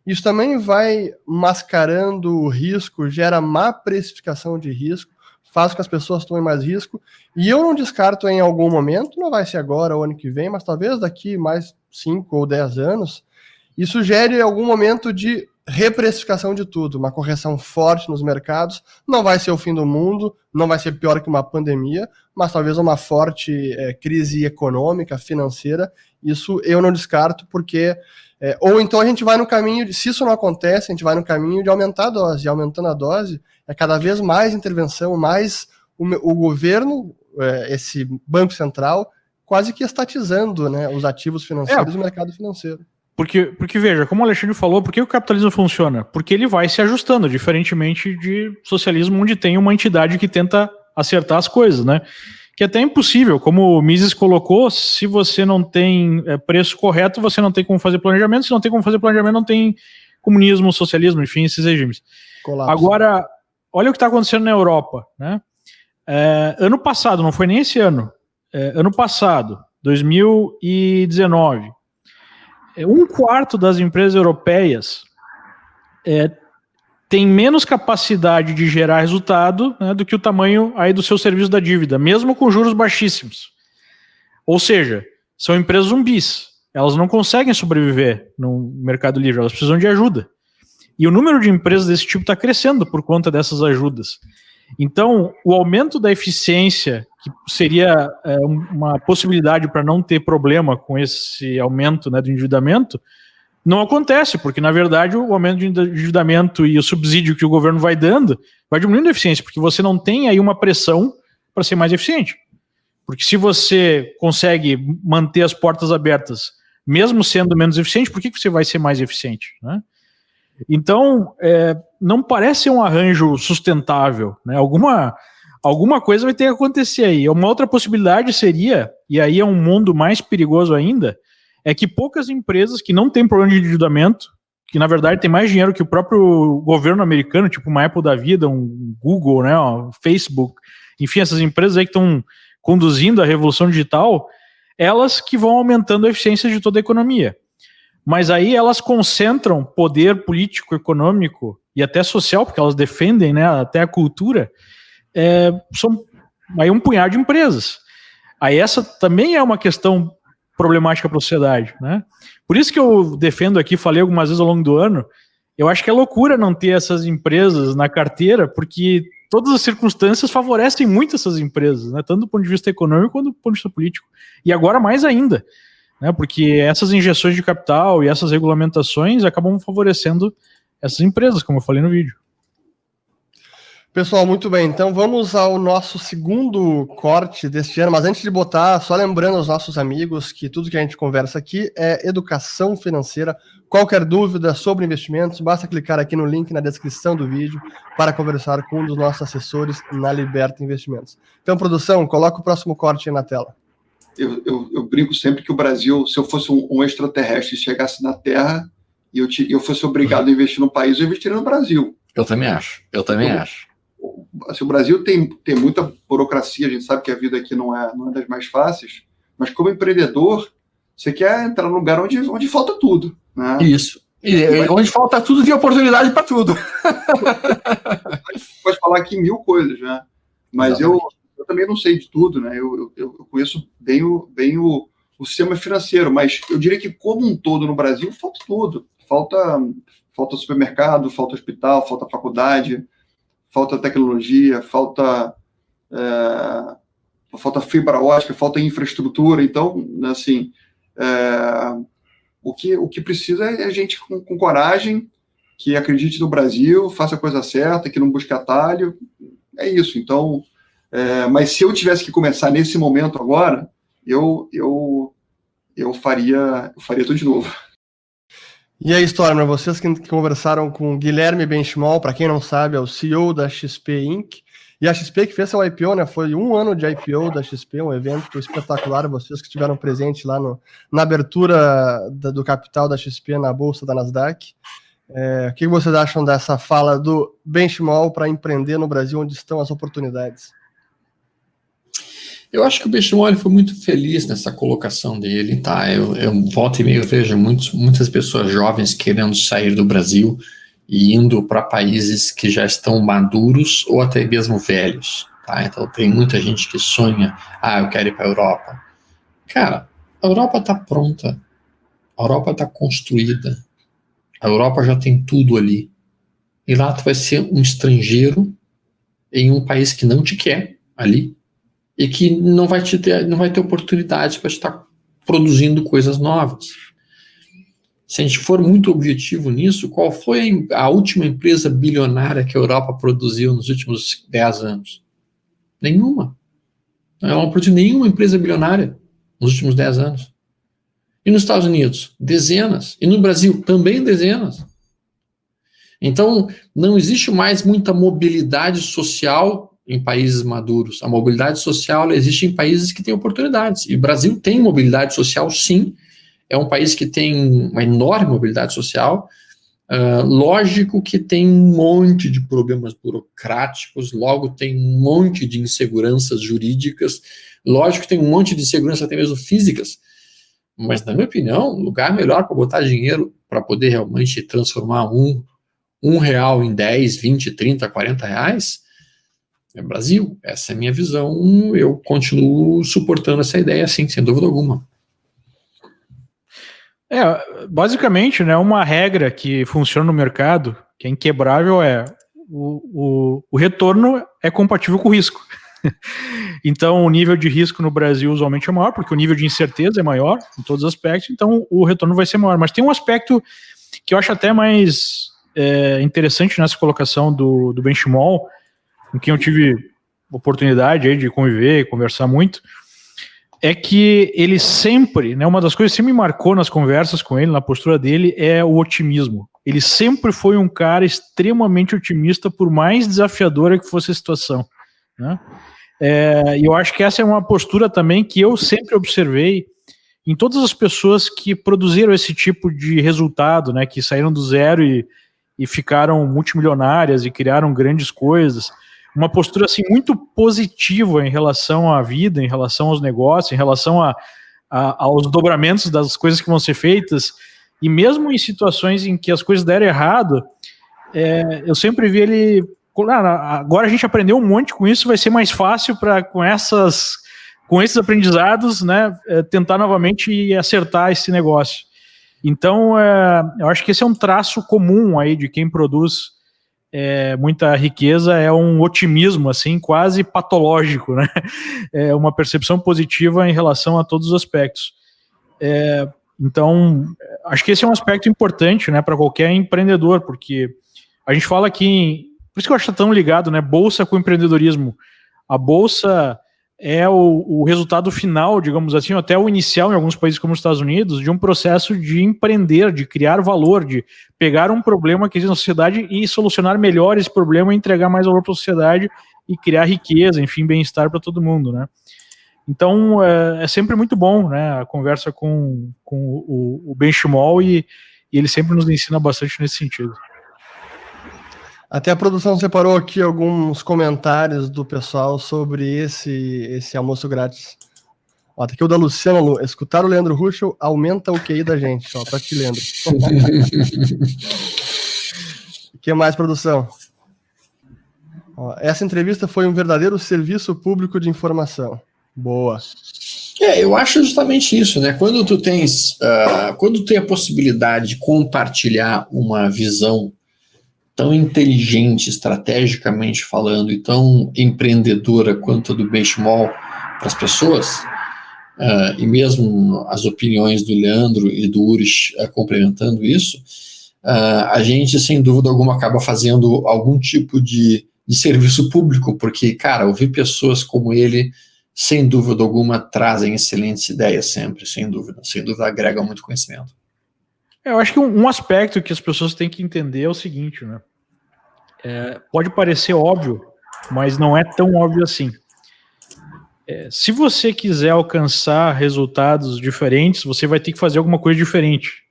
[SPEAKER 1] Isso também vai mascarando o risco, gera má precificação de risco, faz com que as pessoas tomem mais risco. E eu não descarto em algum momento, não vai ser agora ou ano que vem, mas talvez daqui mais 5 ou 10 anos, isso gere algum momento de reprecificação de tudo, uma correção forte nos mercados. Não vai ser o fim do mundo, não vai ser pior que uma pandemia, mas talvez uma forte crise econômica, financeira. Isso eu não descarto, porque... ou então a gente vai no caminho, se isso não acontece, a gente vai no caminho de aumentar a dose, e aumentando a dose, é cada vez mais intervenção, mais o governo, esse Banco Central, quase que estatizando, né, os ativos financeiros do mercado financeiro.
[SPEAKER 2] Porque, veja, como o Alexandre falou, por que o capitalismo funciona? Porque ele vai se ajustando, diferentemente de socialismo, onde tem uma entidade que tenta acertar as coisas, né? Que é até impossível, como o Mises colocou, se você não tem preço correto, você não tem como fazer planejamento, se não tem como fazer planejamento, não tem comunismo, socialismo, enfim, esses regimes. Colapso. Agora, olha o que está acontecendo na Europa, né? Ano passado, não foi nem esse ano, ano passado, 2019, um quarto das empresas europeias tem menos capacidade de gerar resultado, né, do que o tamanho aí do seu serviço da dívida, mesmo com juros baixíssimos. Ou seja, são empresas zumbis. Elas não conseguem sobreviver no mercado livre, elas precisam de ajuda. E o número de empresas desse tipo está crescendo por conta dessas ajudas. Então, o aumento da eficiência, que seria uma possibilidade para não ter problema com esse aumento, né, do endividamento, não acontece, porque, na verdade, o aumento de endividamento e o subsídio que o governo vai dando vai diminuindo a eficiência, porque você não tem aí uma pressão para ser mais eficiente. Porque se você consegue manter as portas abertas, mesmo sendo menos eficiente, por que você vai ser mais eficiente, né? Então, não parece um arranjo sustentável, né? Alguma coisa vai ter que acontecer aí. Uma outra possibilidade seria, e aí é um mundo mais perigoso ainda, é que poucas empresas que não têm problema de endividamento, que na verdade tem mais dinheiro que o próprio governo americano, tipo uma Apple da vida, um Google, né, um Facebook, enfim, essas empresas aí que estão conduzindo a revolução digital, elas que vão aumentando a eficiência de toda a economia. Mas aí elas concentram poder político, econômico e até social, porque elas defendem, né, até a cultura, são aí um punhado de empresas. Aí essa também é uma questão problemática para a sociedade, né? Por isso que eu defendo aqui, falei algumas vezes ao longo do ano, eu acho que é loucura não ter essas empresas na carteira, porque todas as circunstâncias favorecem muito essas empresas, né? Tanto do ponto de vista econômico quanto do ponto de vista político. E agora mais ainda, né? Porque essas injeções de capital e essas regulamentações acabam favorecendo essas empresas, como eu falei no vídeo.
[SPEAKER 1] Pessoal, muito bem, então vamos ao nosso segundo corte deste ano, mas antes de botar, só lembrando aos nossos amigos que tudo que a gente conversa aqui é educação financeira. Qualquer dúvida sobre investimentos, basta clicar aqui no link na descrição do vídeo para conversar com um dos nossos assessores na Liberta Investimentos. Então, produção, coloca o próximo corte aí na tela.
[SPEAKER 5] Eu brinco sempre que o Brasil, se eu fosse um extraterrestre e chegasse na Terra e eu fosse obrigado a investir no país, eu investiria no Brasil.
[SPEAKER 3] Eu também acho.
[SPEAKER 5] Assim, o Brasil tem muita burocracia, a gente sabe que a vida aqui não é das mais fáceis, mas como empreendedor, você quer entrar num lugar onde falta tudo, né?
[SPEAKER 3] Isso. Onde falta tudo, tem oportunidade para tudo.
[SPEAKER 5] Pode falar aqui 1000 coisas, né? Mas eu também não sei de tudo, né? Eu conheço bem o sistema financeiro, mas eu diria que como um todo no Brasil falta tudo. Falta supermercado, falta hospital, falta faculdade, falta tecnologia, falta fibra ótica, falta infraestrutura. Então, assim, o que precisa é gente com coragem, que acredite no Brasil, faça a coisa certa, que não busque atalho. É isso. Então, mas se eu tivesse que começar nesse momento agora, eu faria tudo de novo.
[SPEAKER 1] E aí, Stormer, vocês que conversaram com o Guilherme Benchimol, para quem não sabe, é o CEO da XP Inc., e a XP que fez seu IPO, né? Foi 1 ano de IPO da XP, um evento espetacular. Vocês que estiveram presentes lá na abertura do capital da XP na bolsa da Nasdaq. O que vocês acham dessa fala do Benchimol para empreender no Brasil, onde estão as oportunidades?
[SPEAKER 3] Eu acho que o Benchimol foi muito feliz nessa colocação dele, tá? Eu volta e meia vejo muitas pessoas jovens querendo sair do Brasil e indo para países que já estão maduros ou até mesmo velhos, tá? Então tem muita gente que sonha, eu quero ir para a Europa. Cara, a Europa está pronta, a Europa está construída, a Europa já tem tudo ali. E lá tu vai ser um estrangeiro em um país que não te quer ali e que não vai ter oportunidade para estar produzindo coisas novas. Se a gente for muito objetivo nisso, qual foi a última empresa bilionária que a Europa produziu nos últimos 10 anos? Nenhuma. Ela não produziu nenhuma empresa bilionária nos últimos 10 anos. E nos Estados Unidos? Dezenas. E no Brasil? Também dezenas. Então, não existe mais muita mobilidade social em países maduros. A mobilidade social ela existe em países que têm oportunidades. E o Brasil tem mobilidade social, sim. É um país que tem uma enorme mobilidade social. Lógico que tem um monte de problemas burocráticos, logo tem um monte de inseguranças jurídicas, lógico que tem um monte de inseguranças até mesmo físicas. Mas, na minha opinião, o lugar melhor para botar dinheiro para poder realmente transformar um real em 10, 20, 30, 40 reais é o Brasil. Essa é a minha visão. Eu continuo suportando essa ideia, sim, sem dúvida alguma.
[SPEAKER 2] Basicamente, né, uma regra que funciona no mercado, que é inquebrável, o retorno é compatível com o risco. Então, o nível de risco no Brasil usualmente é maior, porque o nível de incerteza é maior em todos os aspectos, então o retorno vai ser maior. Mas tem um aspecto que eu acho até mais interessante nessa colocação do Benchimol, com quem eu tive oportunidade aí de conviver e conversar muito, é que ele sempre, né, uma das coisas que sempre me marcou nas conversas com ele, na postura dele, é o otimismo. Ele sempre foi um cara extremamente otimista, por mais desafiadora que fosse a situação, né? E eu acho que essa é uma postura também que eu sempre observei em todas as pessoas que produziram esse tipo de resultado, né, que saíram do zero e ficaram multimilionárias e criaram grandes coisas. Uma postura assim muito positiva em relação à vida, em relação aos negócios, em relação aos dobramentos das coisas que vão ser feitas, e mesmo em situações em que as coisas deram errado, eu sempre vi ele, agora a gente aprendeu um monte com isso, vai ser mais fácil para com esses aprendizados, né, tentar novamente e acertar esse negócio. Então, eu acho que esse é um traço comum aí de quem produz muita riqueza, é um otimismo assim quase patológico, né? É uma percepção positiva em relação a todos os aspectos. Então, acho que esse é um aspecto importante, né, para qualquer empreendedor, porque a gente fala aqui, por isso que eu acho tão ligado, né, bolsa com empreendedorismo. A bolsa é o resultado final, digamos assim, até o inicial em alguns países como os Estados Unidos, de um processo de empreender, de criar valor, de pegar um problema que existe na sociedade e solucionar melhor esse problema, entregar mais valor para a sociedade e criar riqueza, enfim, bem-estar para todo mundo, né? Então, é sempre muito bom, né, a conversa com o Benchimol e ele sempre nos ensina bastante nesse sentido.
[SPEAKER 1] Até a produção separou aqui alguns comentários do pessoal sobre esse almoço grátis. Ó, tá aqui o da Luciana Lu. Escutar o Leandro Ruschel aumenta o QI da gente. Ó, pra ti, Leandro. O que mais, produção? Ó, essa entrevista foi um verdadeiro serviço público de informação. Boa.
[SPEAKER 3] Eu acho justamente isso, né? Quando tu tem a possibilidade de compartilhar uma visão tão inteligente, estrategicamente falando, e tão empreendedora quanto a do Benchimol para as pessoas, e mesmo as opiniões do Leandro e do Urich complementando isso, a gente, sem dúvida alguma, acaba fazendo algum tipo de serviço público, porque, cara, ouvir pessoas como ele, sem dúvida alguma, trazem excelentes ideias sempre, sem dúvida agrega muito conhecimento.
[SPEAKER 2] Eu acho que um aspecto que as pessoas têm que entender é o seguinte, né? Pode parecer óbvio, mas não é tão óbvio assim. Se você quiser alcançar resultados diferentes, você vai ter que fazer alguma coisa diferente.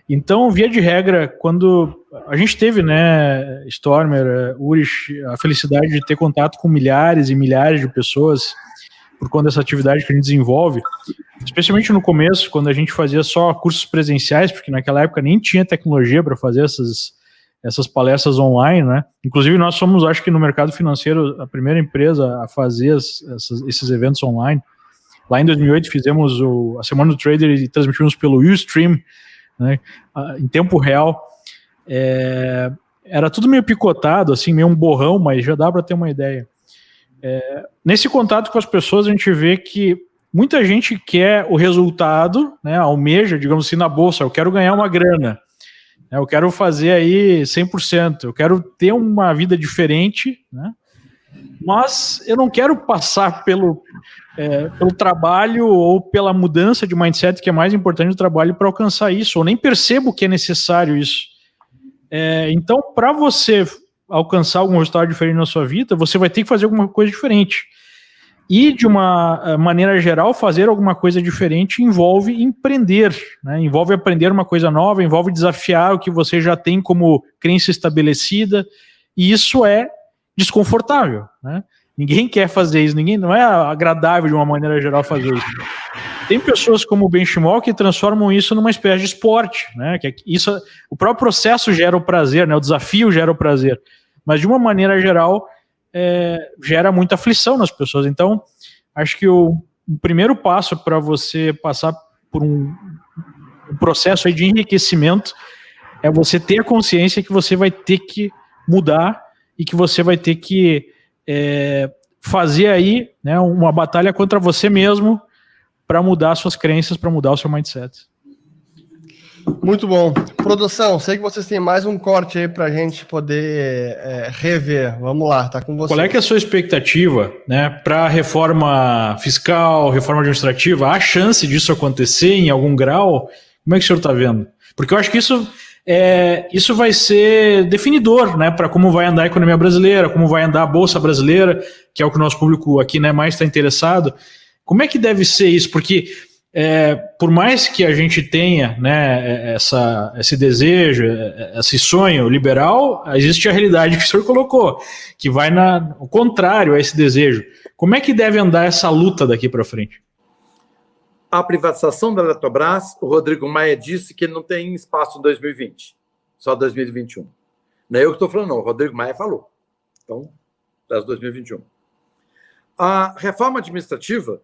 [SPEAKER 2] Então, via de regra, quando a gente teve, né, Stormer, Urich, a felicidade de ter contato com milhares e milhares de pessoas por conta dessa atividade que a gente desenvolve, especialmente no começo, quando a gente fazia só cursos presenciais, porque naquela época nem tinha tecnologia para fazer essas palestras online, né? Inclusive, nós somos, acho que no mercado financeiro, a primeira empresa a fazer esses eventos online. Lá em 2008 fizemos a Semana do Trader e transmitimos pelo Ustream, né, em tempo real. Era tudo meio picotado, assim, meio um borrão, mas já dá para ter uma ideia. Nesse contato com as pessoas, a gente vê que muita gente quer o resultado, né, almeja, digamos assim, na bolsa, eu quero ganhar uma grana, eu quero fazer aí 100%, eu quero ter uma vida diferente, né, mas eu não quero passar pelo trabalho ou pela mudança de mindset, que é mais importante do trabalho, para alcançar isso, ou nem percebo que é necessário isso. Então, para você alcançar algum resultado diferente na sua vida, você vai ter que fazer alguma coisa diferente. E, de uma maneira geral, fazer alguma coisa diferente envolve empreender, né? Envolve aprender uma coisa nova, envolve desafiar o que você já tem como crença estabelecida, e isso é desconfortável, né? Ninguém quer fazer isso, não é agradável de uma maneira geral fazer isso. Tem pessoas como o Benchimol que transformam isso numa espécie de esporte, né? O próprio processo gera o prazer, né? O desafio gera o prazer, mas de uma maneira geral gera muita aflição nas pessoas. Então, acho que o primeiro passo para você passar por um processo aí de enriquecimento é você ter a consciência que você vai ter que mudar e que você vai ter que fazer aí, né, uma batalha contra você mesmo para mudar suas crenças, para mudar o seu mindset.
[SPEAKER 1] Muito bom. Produção, sei que vocês têm mais um corte aí para a gente poder rever. Vamos lá, tá com vocês.
[SPEAKER 2] Qual é que é a sua expectativa, né, para reforma fiscal, reforma administrativa? Há chance disso acontecer em algum grau? Como é que o senhor está vendo? Porque eu acho que isso vai ser definidor, né, para como vai andar a economia brasileira, como vai andar a Bolsa Brasileira, que é o que o nosso público aqui, né, mais está interessado. Como é que deve ser isso? Porque por mais que a gente tenha, né, esse desejo, esse sonho liberal, existe a realidade que o senhor colocou, que vai ao contrário a esse desejo. Como é que deve andar essa luta daqui para frente?
[SPEAKER 6] A privatização da Eletrobras, o Rodrigo Maia disse que ele não tem espaço em 2020, só 2021. Não é eu que estou falando, não, o Rodrigo Maia falou. Então, das 2021. A reforma administrativa,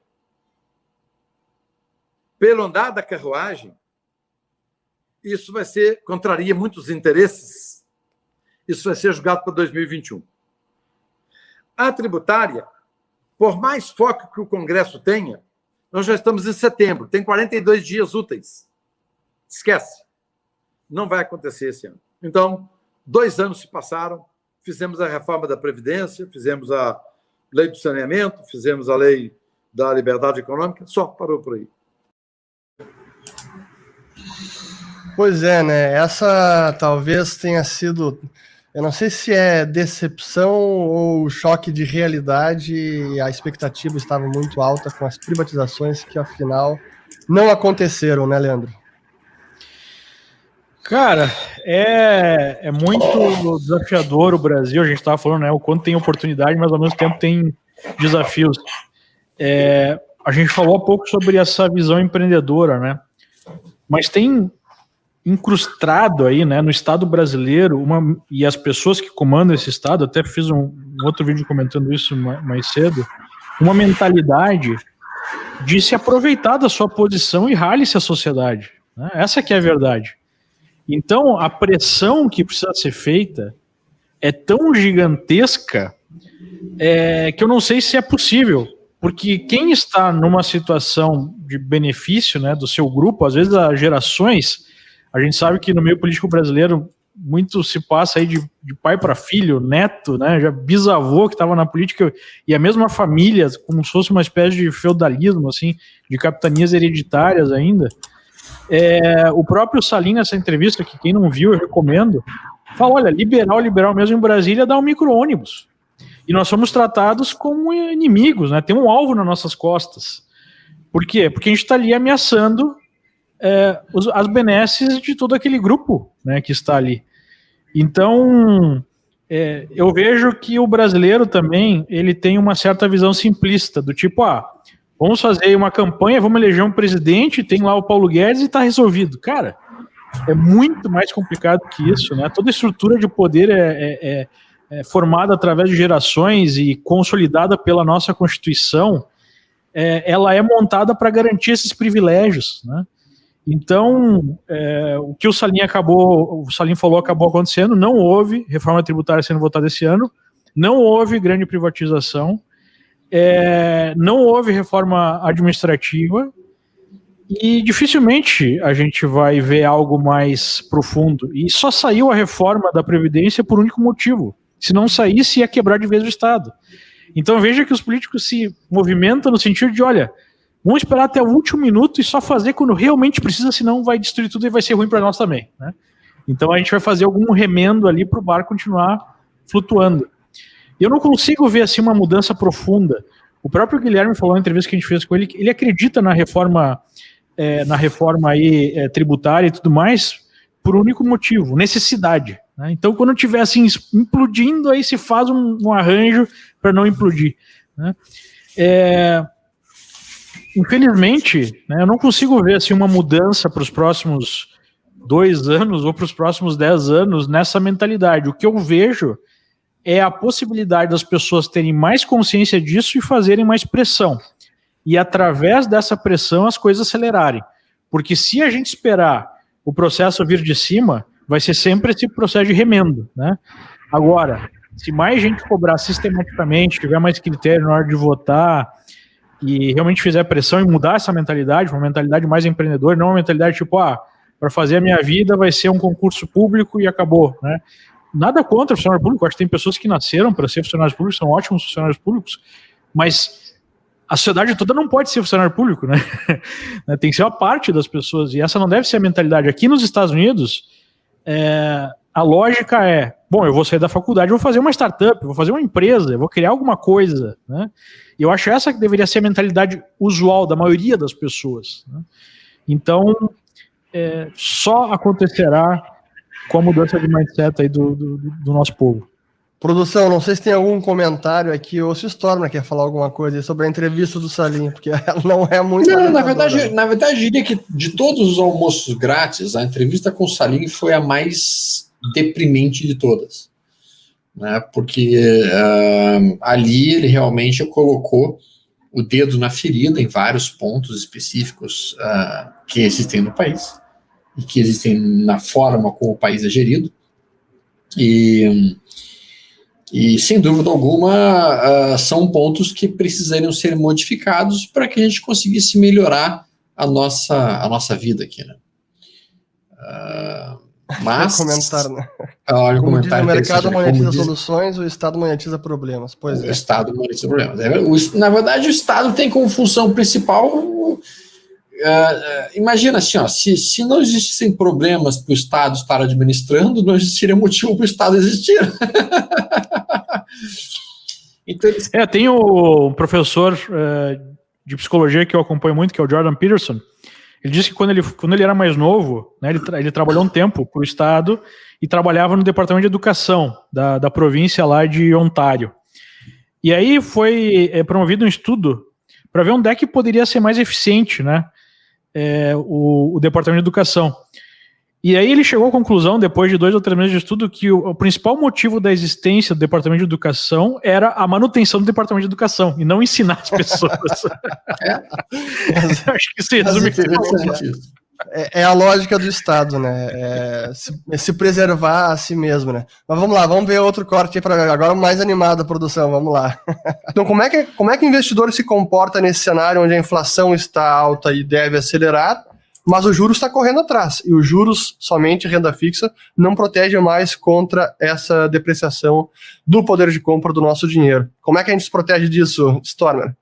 [SPEAKER 6] pelo andar da carruagem, isso contraria muitos interesses, isso vai ser julgado para 2021. A tributária, por mais foco que o Congresso tenha, nós já estamos em setembro, tem 42 dias úteis. Esquece. Não vai acontecer esse ano. Então, 2 anos se passaram, fizemos a reforma da Previdência, fizemos a lei do saneamento, fizemos a lei da liberdade econômica, só parou por aí.
[SPEAKER 1] Pois é, né? Essa talvez tenha sido, eu não sei se é decepção ou choque de realidade, a expectativa estava muito alta com as privatizações que, afinal, não aconteceram, né, Leandro?
[SPEAKER 2] Cara, é muito desafiador o Brasil, a gente estava falando, né, o quanto tem oportunidade, mas ao mesmo tempo tem desafios. A gente falou há pouco sobre essa visão empreendedora, né? Mas tem incrustado aí, né, no Estado brasileiro, e as pessoas que comandam esse Estado, até fiz um outro vídeo comentando isso mais cedo, uma mentalidade de se aproveitar da sua posição e rale-se a sociedade, né? Essa que é a verdade. Então, a pressão que precisa ser feita é tão gigantesca que eu não sei se é possível. Porque quem está numa situação de benefício, né, do seu grupo, às vezes há gerações, A gente sabe que no meio político brasileiro muito se passa aí de pai para filho, neto, né, já bisavô que estava na política, e a mesma família, como se fosse uma espécie de feudalismo, assim, de capitanias hereditárias ainda. O próprio Salim, nessa entrevista, que quem não viu, eu recomendo, fala, olha, liberal mesmo em Brasília dá um micro-ônibus. E nós somos tratados como inimigos, né, tem um alvo nas nossas costas. Por quê? Porque a gente está ali ameaçando as benesses de todo aquele grupo, né, que está ali. Então, eu vejo que o brasileiro também, ele tem uma certa visão simplista, do tipo, vamos fazer uma campanha, vamos eleger um presidente, tem lá o Paulo Guedes e está resolvido. Cara, é muito mais complicado que isso, né? Toda estrutura de poder é formada através de gerações e consolidada pela nossa Constituição, ela é montada para garantir esses privilégios, né? Então, o que o Salim falou acabou acontecendo, não houve reforma tributária sendo votada esse ano, não houve grande privatização, não houve reforma administrativa, e dificilmente a gente vai ver algo mais profundo. E só saiu a reforma da Previdência por único motivo. Se não saísse, ia quebrar de vez o Estado. Então veja que os políticos se movimentam no sentido de, olha, vamos esperar até o último minuto e só fazer quando realmente precisa, senão vai destruir tudo e vai ser ruim para nós também, né? Então a gente vai fazer algum remendo ali para o barco continuar flutuando. Eu não consigo ver assim uma mudança profunda. O próprio Guilherme falou na entrevista que a gente fez com ele, que ele acredita na reforma aí, tributária e tudo mais, por um único motivo, necessidade, né? Então quando tiver assim implodindo, aí se faz um arranjo para não implodir, né? Infelizmente, né, eu não consigo ver assim, uma mudança para os próximos 2 anos ou para os próximos 10 anos nessa mentalidade. O que eu vejo é a possibilidade das pessoas terem mais consciência disso e fazerem mais pressão. E através dessa pressão as coisas acelerarem. Porque se a gente esperar o processo vir de cima, vai ser sempre esse processo de remendo, né? Agora, se mais gente cobrar sistematicamente, tiver mais critério na hora de votar e realmente fizer pressão e mudar essa mentalidade, uma mentalidade mais empreendedora, não uma mentalidade tipo, para fazer a minha vida vai ser um concurso público e acabou, né? Nada contra o funcionário público, acho que tem pessoas que nasceram para ser funcionários públicos, são ótimos funcionários públicos, mas a sociedade toda não pode ser funcionário público, né? Tem que ser uma parte das pessoas, e essa não deve ser a mentalidade. Aqui nos Estados Unidos, a lógica bom, eu vou sair da faculdade, vou fazer uma startup, vou fazer uma empresa, vou criar alguma coisa, né? E eu acho essa que deveria ser a mentalidade usual da maioria das pessoas, né? Então, só acontecerá com a mudança de mindset aí do nosso povo.
[SPEAKER 1] Produção, não sei se tem algum comentário aqui, ou se o Stormer quer falar alguma coisa sobre a entrevista do Salim, porque ela não é muito...
[SPEAKER 3] Não, na verdade, eu diria que de todos os almoços grátis, a entrevista com o Salim foi a mais deprimente de todas, né? Porque ali ele realmente colocou o dedo na ferida em vários pontos específicos que existem no país e que existem na forma como o país é gerido, e sem dúvida alguma são pontos que precisariam ser modificados para que a gente conseguisse melhorar a nossa vida aqui, né? Mas
[SPEAKER 1] comentário, né?
[SPEAKER 3] Olha,
[SPEAKER 1] como diz, o mercado monetiza
[SPEAKER 3] diz,
[SPEAKER 1] soluções, o Estado monetiza problemas. Pois
[SPEAKER 3] o Estado monetiza problemas. Na verdade, o Estado tem como função principal... imagina assim, se não existissem problemas para o Estado estar administrando, não existiria motivo para o Estado existir. Então,
[SPEAKER 2] tem um professor de psicologia que eu acompanho muito, que é o Jordan Peterson. Ele disse que quando ele era mais novo, né, ele trabalhou um tempo para o Estado e trabalhava no Departamento de Educação da província lá de Ontário. E aí foi promovido um estudo para ver onde é que poderia ser mais eficiente, né, o Departamento de Educação. E aí ele chegou à conclusão, depois de 2 ou 3 meses de estudo, que o principal motivo da existência do Departamento de Educação era a manutenção do Departamento de Educação, e não ensinar as pessoas. Acho que isso resume
[SPEAKER 1] isso. É a lógica do Estado, né? Se preservar a si mesmo, né? Mas vamos lá, vamos ver outro corte aí para agora mais animado a produção, vamos lá. Então, como é que o investidor se comporta nesse cenário onde a inflação está alta e deve acelerar, mas o juros está correndo atrás, e os juros, somente renda fixa, não protege mais contra essa depreciação do poder de compra do nosso dinheiro. Como é que a gente se protege disso, Stormer?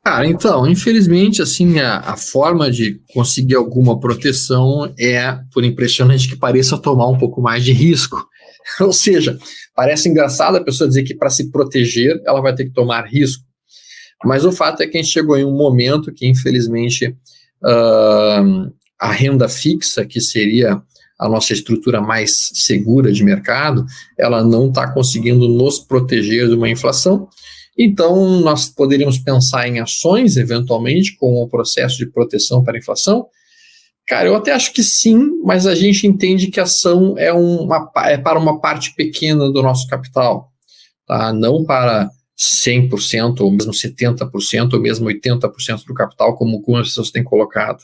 [SPEAKER 3] Cara, então, infelizmente, assim, a forma de conseguir alguma proteção é, por impressionante que pareça, tomar um pouco mais de risco. Ou seja, parece engraçado a pessoa dizer que para se proteger, ela vai ter que tomar risco. Mas o fato é que a gente chegou em um momento que, infelizmente, a renda fixa, que seria a nossa estrutura mais segura de mercado, ela não está conseguindo nos proteger de uma inflação. Então, nós poderíamos pensar em ações, eventualmente, com o processo de proteção para a inflação. Cara, eu até acho que sim, mas a gente entende que a ação é para uma parte pequena do nosso capital, tá? Não para 100%, ou mesmo 70%, ou mesmo 80% do capital, como algumas pessoas têm colocado.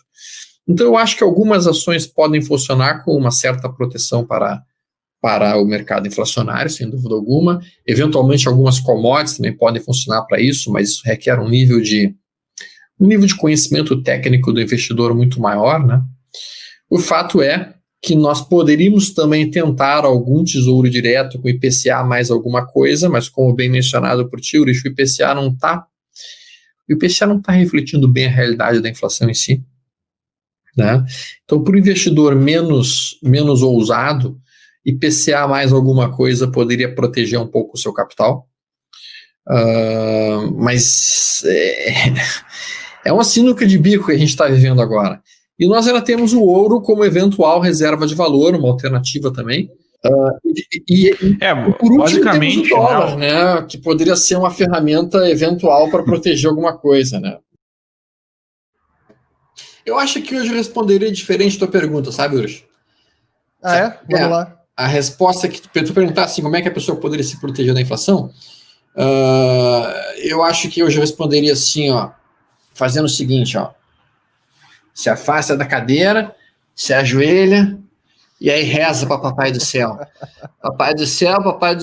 [SPEAKER 3] Então, eu acho que algumas ações podem funcionar com uma certa proteção para o mercado inflacionário, sem dúvida alguma. Eventualmente, algumas commodities também podem funcionar para isso, mas isso requer um nível de conhecimento técnico do investidor muito maior, né? O fato é que nós poderíamos também tentar algum tesouro direto com IPCA mais alguma coisa, mas como bem mencionado por ti, o IPCA não está refletindo bem a realidade da inflação em si, né? Então, para o investidor menos ousado, IPCA mais alguma coisa poderia proteger um pouco o seu capital, mas é uma sinuca de bico que a gente está vivendo agora. E nós ainda temos o ouro como eventual reserva de valor, uma alternativa também.
[SPEAKER 2] Por último, basicamente,
[SPEAKER 3] temos o dólar, né, que poderia ser uma ferramenta eventual para proteger alguma coisa, né? Eu acho que hoje eu responderia diferente a tua pergunta, sabe, Ursh?
[SPEAKER 1] Vamos lá.
[SPEAKER 3] A resposta que tu perguntar assim, como é que a pessoa poderia se proteger da inflação, eu acho que hoje eu responderia assim, ó, fazendo o seguinte, ó, se afasta da cadeira, se ajoelha e aí reza para Papai do Céu. Papai do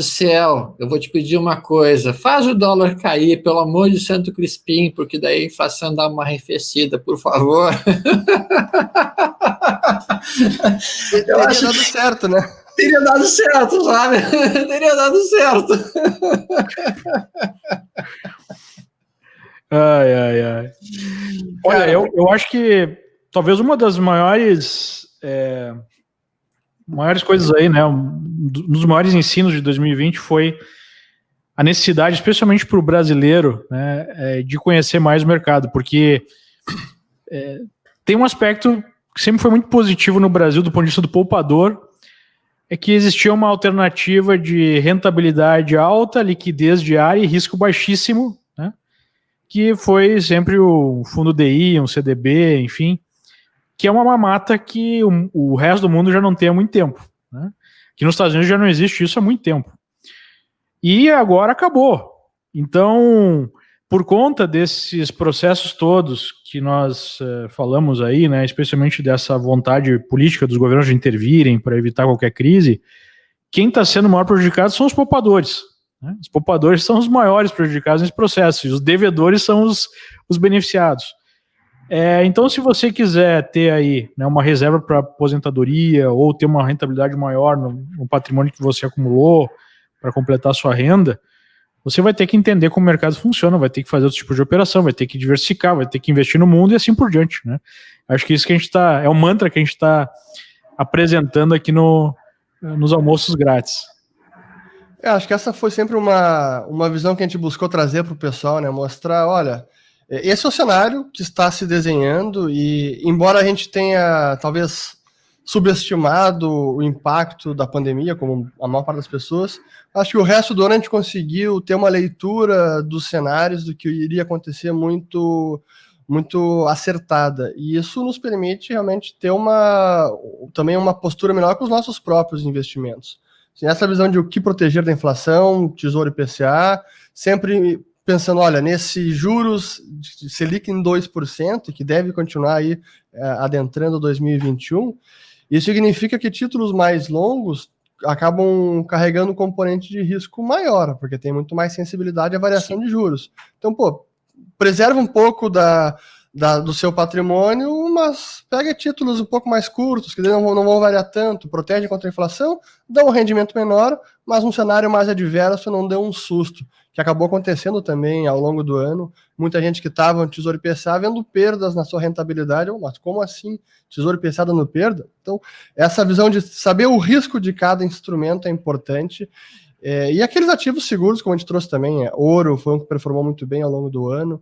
[SPEAKER 3] céu, eu vou te pedir uma coisa, faz o dólar cair, pelo amor de Santo Crispim, porque daí a inflação dá uma arrefecida, por favor.
[SPEAKER 1] Teria dado certo, né?
[SPEAKER 3] Teria dado certo, sabe? Teria dado certo.
[SPEAKER 2] Ai. Olha, eu acho que talvez uma das maiores coisas aí, né? Um dos maiores ensinos de 2020 foi a necessidade, especialmente para o brasileiro, né, de conhecer mais o mercado, porque tem um aspecto que sempre foi muito positivo no Brasil, do ponto de vista do poupador, é que existia uma alternativa de rentabilidade alta, liquidez diária e risco baixíssimo, né, que foi sempre o fundo DI, um CDB, enfim, que é uma mamata que o resto do mundo já não tem há muito tempo, né? Que nos Estados Unidos já não existe isso há muito tempo. E agora acabou. Então, por conta desses processos todos que nós falamos aí, né, especialmente dessa vontade política dos governos de intervirem para evitar qualquer crise, quem está sendo o maior prejudicado são os poupadores, né? Os poupadores são os maiores prejudicados nesse processo, e os devedores são os beneficiados. Então, se você quiser ter aí, né, uma reserva para aposentadoria ou ter uma rentabilidade maior no patrimônio que você acumulou para completar a sua renda, você vai ter que entender como o mercado funciona, vai ter que fazer outro tipo de operação, vai ter que diversificar, vai ter que investir no mundo e assim por diante, né? Acho que isso que a gente é o mantra que a gente está apresentando aqui nos almoços grátis.
[SPEAKER 1] Acho que essa foi sempre uma visão que a gente buscou trazer para o pessoal, né? Mostrar, olha, esse é o cenário que está se desenhando e, embora a gente tenha, talvez, subestimado o impacto da pandemia, como a maior parte das pessoas, acho que o resto do ano a gente conseguiu ter uma leitura dos cenários do que iria acontecer muito, muito acertada. E isso nos permite realmente ter também uma postura melhor com os nossos próprios investimentos. Assim, essa visão de o que proteger da inflação, Tesouro IPCA, sempre pensando, olha, nesse juros de Selic em 2%, que deve continuar aí adentrando 2021, isso significa que títulos mais longos acabam carregando um componente de risco maior, porque tem muito mais sensibilidade à variação de juros. Então, preserva um pouco do seu patrimônio, mas pega títulos um pouco mais curtos, que não vão variar tanto, protege contra a inflação, dá um rendimento menor, mas um cenário mais adverso não deu um susto, que acabou acontecendo também ao longo do ano. Muita gente que estava no Tesouro IPCA vendo perdas na sua rentabilidade. Mas como assim? Tesouro IPCA dando perda? Então, essa visão de saber o risco de cada instrumento é importante. E aqueles ativos seguros, como a gente trouxe também, ouro foi um que performou muito bem ao longo do ano,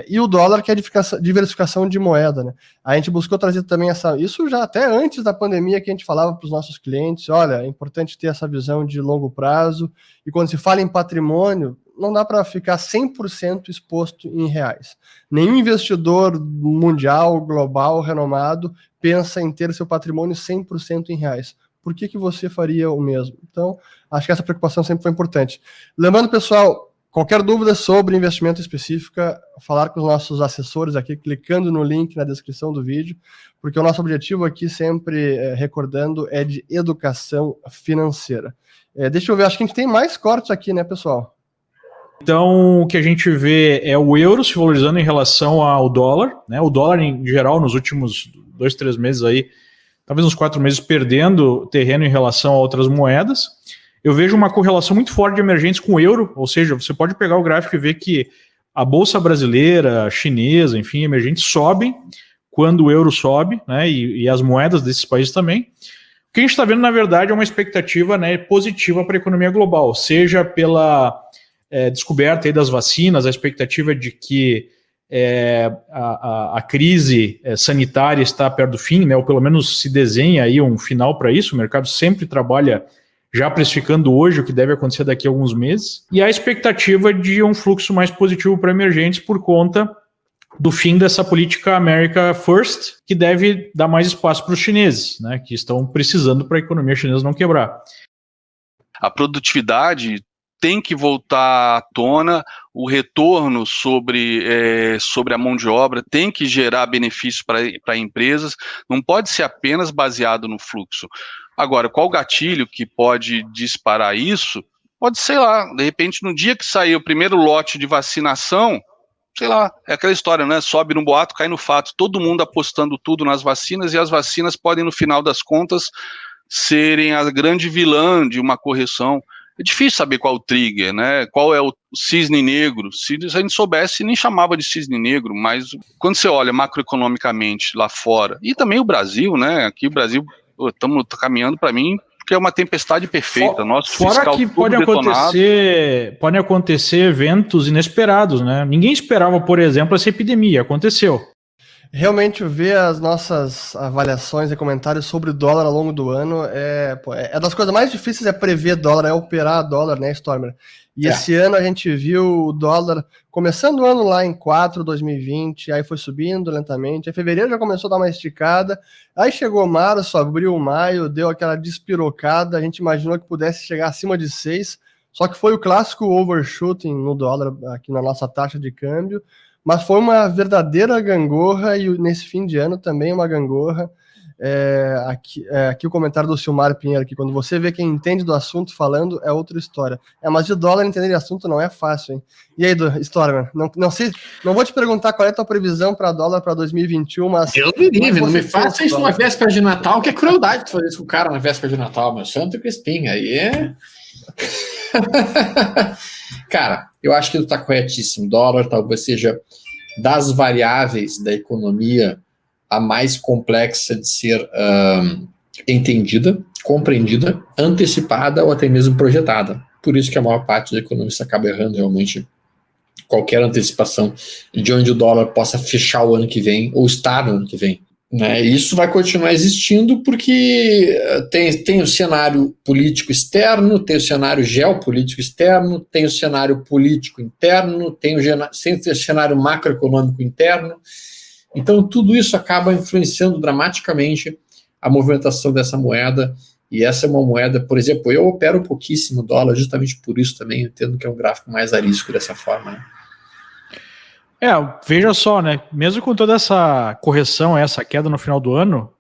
[SPEAKER 1] e o dólar, que é a diversificação de moeda, né? A gente buscou trazer também isso já até antes da pandemia, que a gente falava para os nossos clientes, olha, é importante ter essa visão de longo prazo, e quando se fala em patrimônio, não dá para ficar 100% exposto em reais. Nenhum investidor mundial, global, renomado, pensa em ter seu patrimônio 100% em reais. Por que você faria o mesmo? Então, acho que essa preocupação sempre foi importante. Lembrando, pessoal, qualquer dúvida sobre investimento específica, falar com os nossos assessores aqui, clicando no link na descrição do vídeo, porque o nosso objetivo aqui, sempre recordando, é de educação financeira. Deixa eu ver, acho que a gente tem mais cortes aqui, né, pessoal?
[SPEAKER 2] Então, o que a gente vê é o euro se valorizando em relação ao dólar, né? O dólar, em geral, nos últimos 2-3 meses aí, talvez uns 4 meses, perdendo terreno em relação a outras moedas. Eu vejo uma correlação muito forte de emergentes com o euro, ou seja, você pode pegar o gráfico e ver que a bolsa brasileira, chinesa, enfim, emergentes sobem quando o euro sobe, né, e as moedas desses países também. O que a gente está vendo, na verdade, é uma expectativa, né, positiva para a economia global, seja pela descoberta aí das vacinas, a expectativa de que a crise sanitária está perto do fim, né, ou pelo menos se desenha aí um final para isso. O mercado sempre trabalha já precificando hoje o que deve acontecer daqui a alguns meses, e a expectativa de um fluxo mais positivo para emergentes por conta do fim dessa política America First, que deve dar mais espaço para os chineses, né, que estão precisando para a economia chinesa não quebrar.
[SPEAKER 7] A produtividade tem que voltar à tona, o retorno sobre a mão de obra tem que gerar benefícios para empresas, não pode ser apenas baseado no fluxo. Agora, qual gatilho que pode disparar isso? Pode, sei lá, de repente, no dia que sair o primeiro lote de vacinação, sei lá, é aquela história, né? Sobe no boato, cai no fato, todo mundo apostando tudo nas vacinas, e as vacinas podem, no final das contas, serem a grande vilã de uma correção. É difícil saber qual é o trigger, né? Qual é o cisne negro. Se a gente soubesse, nem chamava de cisne negro, mas quando você olha macroeconomicamente lá fora, e também o Brasil, né? Aqui o Brasil, estamos caminhando, para mim, porque é uma tempestade perfeita. Nosso
[SPEAKER 2] fora que podem acontecer eventos inesperados, né? Ninguém esperava, por exemplo, essa epidemia. Aconteceu.
[SPEAKER 1] Realmente, ver as nossas avaliações e comentários sobre o dólar ao longo do ano é das coisas mais difíceis, prever dólar, operar dólar, né, Stormer? E esse ano a gente viu o dólar começando o ano lá em 4, 2020, aí foi subindo lentamente, aí fevereiro já começou a dar uma esticada, aí chegou março, abril, maio, deu aquela despirocada, a gente imaginou que pudesse chegar acima de 6, só que foi o clássico overshooting no dólar aqui na nossa taxa de câmbio, mas foi uma verdadeira gangorra, e nesse fim de ano também uma gangorra. Aqui o comentário do Silmar Pinheiro, que quando você vê quem entende do assunto falando, é outra história. Mas de dólar entender de assunto não é fácil, hein? E aí, Stormer, não sei, não vou te perguntar qual é a tua previsão para dólar para 2021, mas...
[SPEAKER 3] Deus me livre, não me faça isso na véspera de Natal, que é crueldade tu fazer isso com o cara na véspera de Natal, meu santo Crispim, aí é... Cara, eu acho que tu tá corretíssimo. Dólar talvez seja das variáveis da economia a mais complexa de ser entendida, compreendida, antecipada ou até mesmo projetada. Por isso que a maior parte dos economistas acaba errando realmente qualquer antecipação de onde o dólar possa fechar o ano que vem ou estar no ano que vem. Né? Isso vai continuar existindo porque tem o cenário político externo, tem o cenário geopolítico externo, tem o cenário político interno, tem o cenário macroeconômico interno. Então, tudo isso acaba influenciando dramaticamente a movimentação dessa moeda, e essa é uma moeda, por exemplo, eu opero pouquíssimo dólar, justamente por isso também, entendo que é um gráfico mais a risco dessa forma, né?
[SPEAKER 2] Veja só, né? Mesmo com toda essa correção, essa queda no final do ano,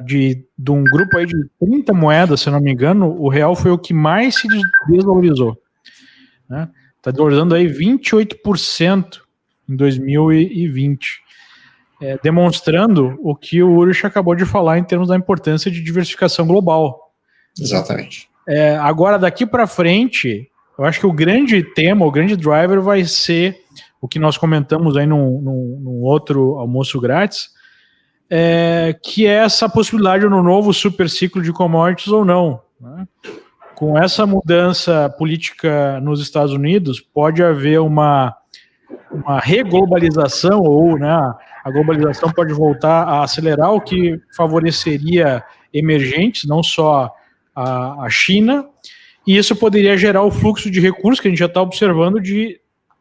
[SPEAKER 2] de um grupo aí de 30 moedas, se eu não me engano, o real foi o que mais se desvalorizou. Né? Está desvalorizando aí 28% em 2020. demonstrando o que o Urich acabou de falar em termos da importância de diversificação global.
[SPEAKER 3] Exatamente.
[SPEAKER 2] Agora, daqui para frente, eu acho que o grande tema, o grande driver vai ser o que nós comentamos aí num outro almoço grátis, que é essa possibilidade no novo super ciclo de commodities ou não, né? Com essa mudança política nos Estados Unidos, pode haver uma reglobalização, ou, né, a globalização pode voltar a acelerar, o que favoreceria emergentes, não só a China, e isso poderia gerar o fluxo de recursos que a gente já está observando de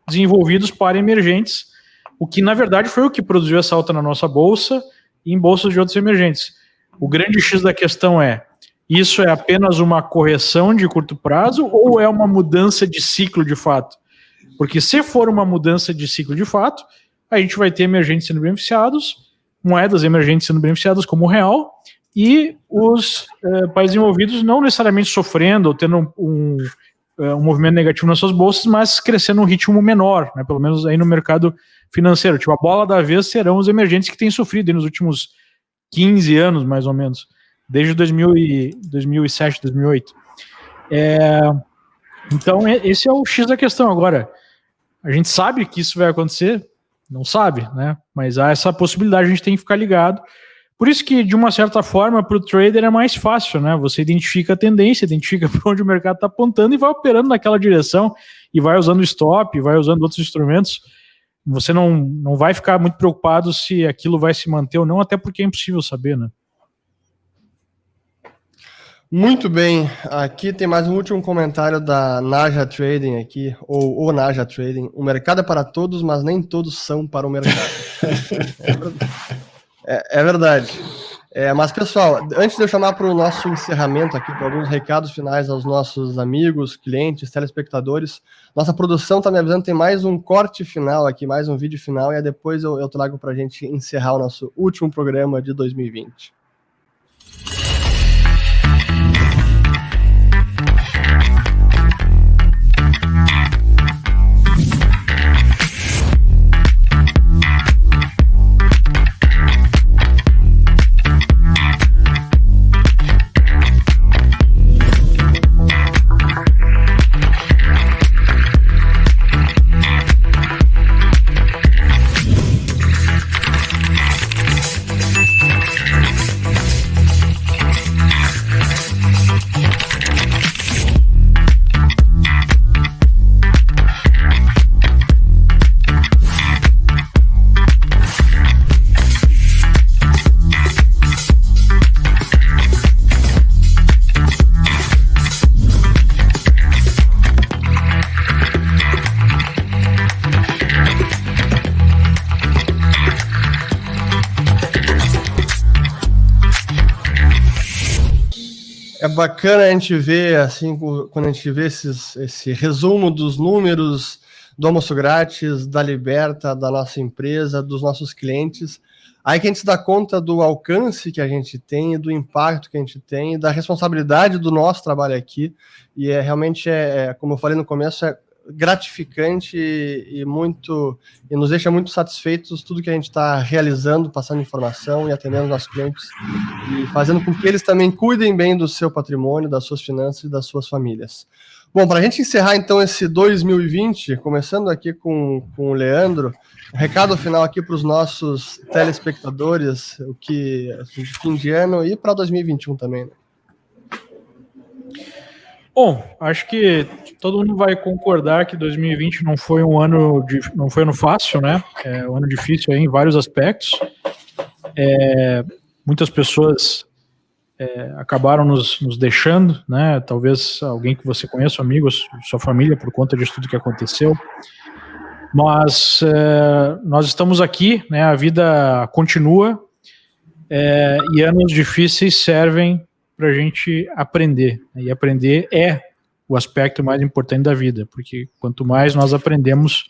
[SPEAKER 2] desenvolvidos para emergentes, o que, na verdade, foi o que produziu essa alta na nossa bolsa e em bolsas de outros emergentes. O grande X da questão é, isso é apenas uma correção de curto prazo ou é uma mudança de ciclo de fato? Porque se for uma mudança de ciclo de fato, a gente vai ter emergentes sendo beneficiados, moedas emergentes sendo beneficiadas como o real, e os países envolvidos não necessariamente sofrendo ou tendo um movimento negativo nas suas bolsas, mas crescendo num ritmo menor, né, pelo menos aí no mercado financeiro. Tipo, a bola da vez serão os emergentes que têm sofrido nos últimos 15 anos, mais ou menos, desde 2007, 2008. Então, esse é o X da questão. Agora, a gente sabe que isso vai acontecer? Não sabe, né? Mas há essa possibilidade, a gente tem que ficar ligado. Por isso que, de uma certa forma, para o trader é mais fácil, né? Você identifica a tendência, identifica para onde o mercado está apontando e vai operando naquela direção e vai usando stop, vai usando outros instrumentos. Você não vai ficar muito preocupado se aquilo vai se manter ou não, até porque é impossível saber, né?
[SPEAKER 1] Muito bem, aqui tem mais um último comentário da Naja Trading aqui, ou o Naja Trading. O mercado é para todos, mas nem todos são para o mercado. É verdade. Mas, pessoal, antes de eu chamar para o nosso encerramento aqui, para alguns recados finais aos nossos amigos, clientes, telespectadores, nossa produção está me avisando que tem mais um corte final aqui, mais um vídeo final, e depois eu trago para a gente encerrar o nosso último programa de 2020. É bacana a gente ver, assim, quando a gente vê esse resumo dos números do almoço grátis, da Liberta, da nossa empresa, dos nossos clientes, aí que a gente se dá conta do alcance que a gente tem, do impacto que a gente tem, da responsabilidade do nosso trabalho aqui, e realmente, como eu falei no começo, é gratificante e nos deixa muito satisfeitos tudo que a gente está realizando, passando informação e atendendo nossos clientes e fazendo com que eles também cuidem bem do seu patrimônio, das suas finanças e das suas famílias. Bom, para a gente encerrar então esse 2020, começando aqui com o Leandro, um recado final aqui para os nossos telespectadores, o que de fim de ano e para 2021 também, né?
[SPEAKER 2] Bom, acho que todo mundo vai concordar que 2020 não foi um ano fácil, né? Um ano difícil aí em vários aspectos. Muitas pessoas acabaram nos deixando, né? Talvez alguém que você conheça, amigos, sua família, por conta disso tudo que aconteceu. Mas nós estamos aqui, né? A vida continua e anos difíceis servem para a gente aprender. E aprender é o aspecto mais importante da vida, porque quanto mais nós aprendemos,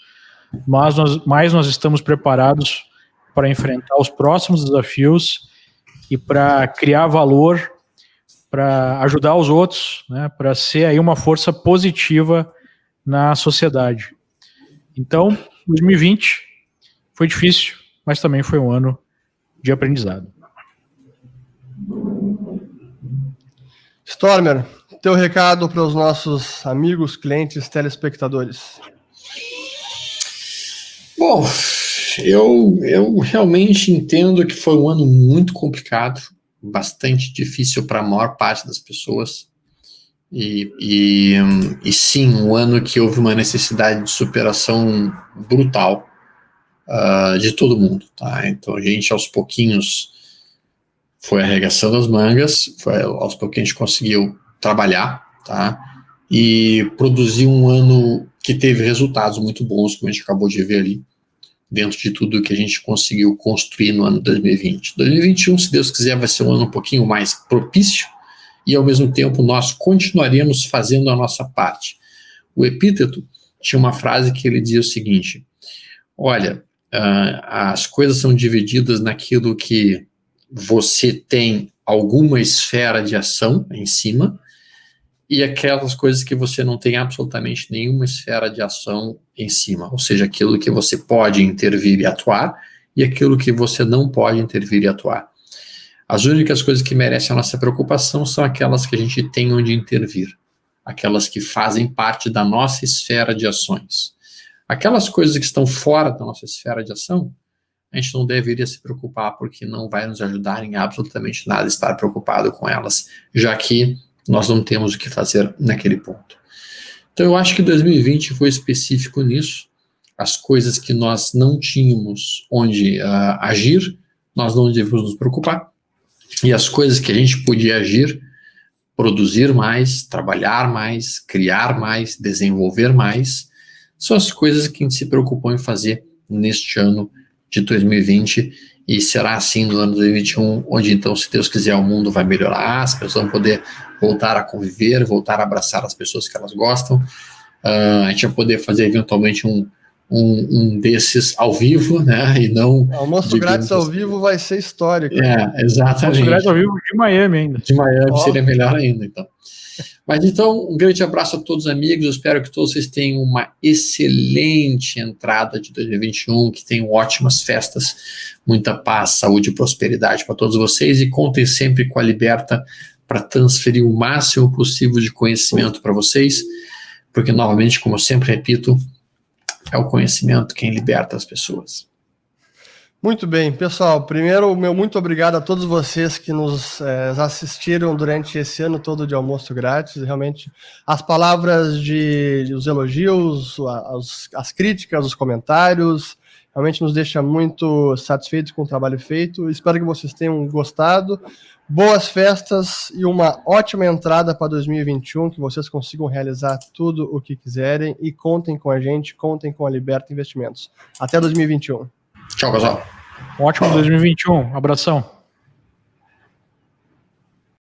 [SPEAKER 2] mais nós estamos preparados para enfrentar os próximos desafios e para criar valor, para ajudar os outros, né, para ser aí uma força positiva na sociedade. Então, 2020 foi difícil, mas também foi um ano de aprendizado.
[SPEAKER 1] Stormer, teu recado para os nossos amigos, clientes, telespectadores.
[SPEAKER 3] Bom, eu realmente entendo que foi um ano muito complicado, bastante difícil para a maior parte das pessoas. E sim, um ano que houve uma necessidade de superação brutal de todo mundo, tá? Então a gente aos pouquinhos foi arregaçando as mangas, aos pouquinhos a gente conseguiu trabalhar, tá? E produzir um ano que teve resultados muito bons, como a gente acabou de ver ali, dentro de tudo que a gente conseguiu construir no ano 2020. 2021, se Deus quiser, vai ser um ano um pouquinho mais propício, e ao mesmo tempo nós continuaremos fazendo a nossa parte. O Epíteto tinha uma frase que ele dizia o seguinte: olha, as coisas são divididas naquilo que você tem alguma esfera de ação em cima e aquelas coisas que você não tem absolutamente nenhuma esfera de ação em cima, ou seja, aquilo que você pode intervir e atuar e aquilo que você não pode intervir e atuar. As únicas coisas que merecem a nossa preocupação são aquelas que a gente tem onde intervir, aquelas que fazem parte da nossa esfera de ações. Aquelas coisas que estão fora da nossa esfera de ação, a gente não deveria se preocupar, porque não vai nos ajudar em absolutamente nada estar preocupado com elas, já que nós não temos o que fazer naquele ponto. Então eu acho que 2020 foi específico nisso. As coisas que nós não tínhamos onde agir, nós não devemos nos preocupar. E as coisas que a gente podia agir, produzir mais, trabalhar mais, criar mais, desenvolver mais, são as coisas que a gente se preocupou em fazer neste ano de 2020, e será assim no ano 2021, onde então, se Deus quiser, o mundo vai melhorar, as pessoas vão poder voltar a conviver, voltar a abraçar as pessoas que elas gostam, a gente vai poder fazer eventualmente um desses ao vivo, né, e não...
[SPEAKER 1] Almoço grátis ao vivo vai ser histórico.
[SPEAKER 3] Exatamente.
[SPEAKER 2] Almoço grátis ao vivo de Miami ainda.
[SPEAKER 3] De Miami seria melhor ainda, então. Mas então, um grande abraço a todos os amigos, eu espero que todos vocês tenham uma excelente entrada de 2021, que tenham ótimas festas, muita paz, saúde e prosperidade para todos vocês, e contem sempre com a Liberta para transferir o máximo possível de conhecimento para vocês, porque, novamente, como eu sempre repito, é o conhecimento quem liberta as pessoas.
[SPEAKER 1] Muito bem, pessoal. Primeiro, meu muito obrigado a todos vocês que nos assistiram durante esse ano todo de almoço grátis. Realmente, as palavras os elogios, as críticas, os comentários, realmente nos deixa muito satisfeitos com o trabalho feito. Espero que vocês tenham gostado. Boas festas e uma ótima entrada para 2021, que vocês consigam realizar tudo o que quiserem, e contem com a gente, contem com a Liberta Investimentos. Até 2021.
[SPEAKER 3] Tchau, pessoal.
[SPEAKER 2] Ótimo 2021. Abração.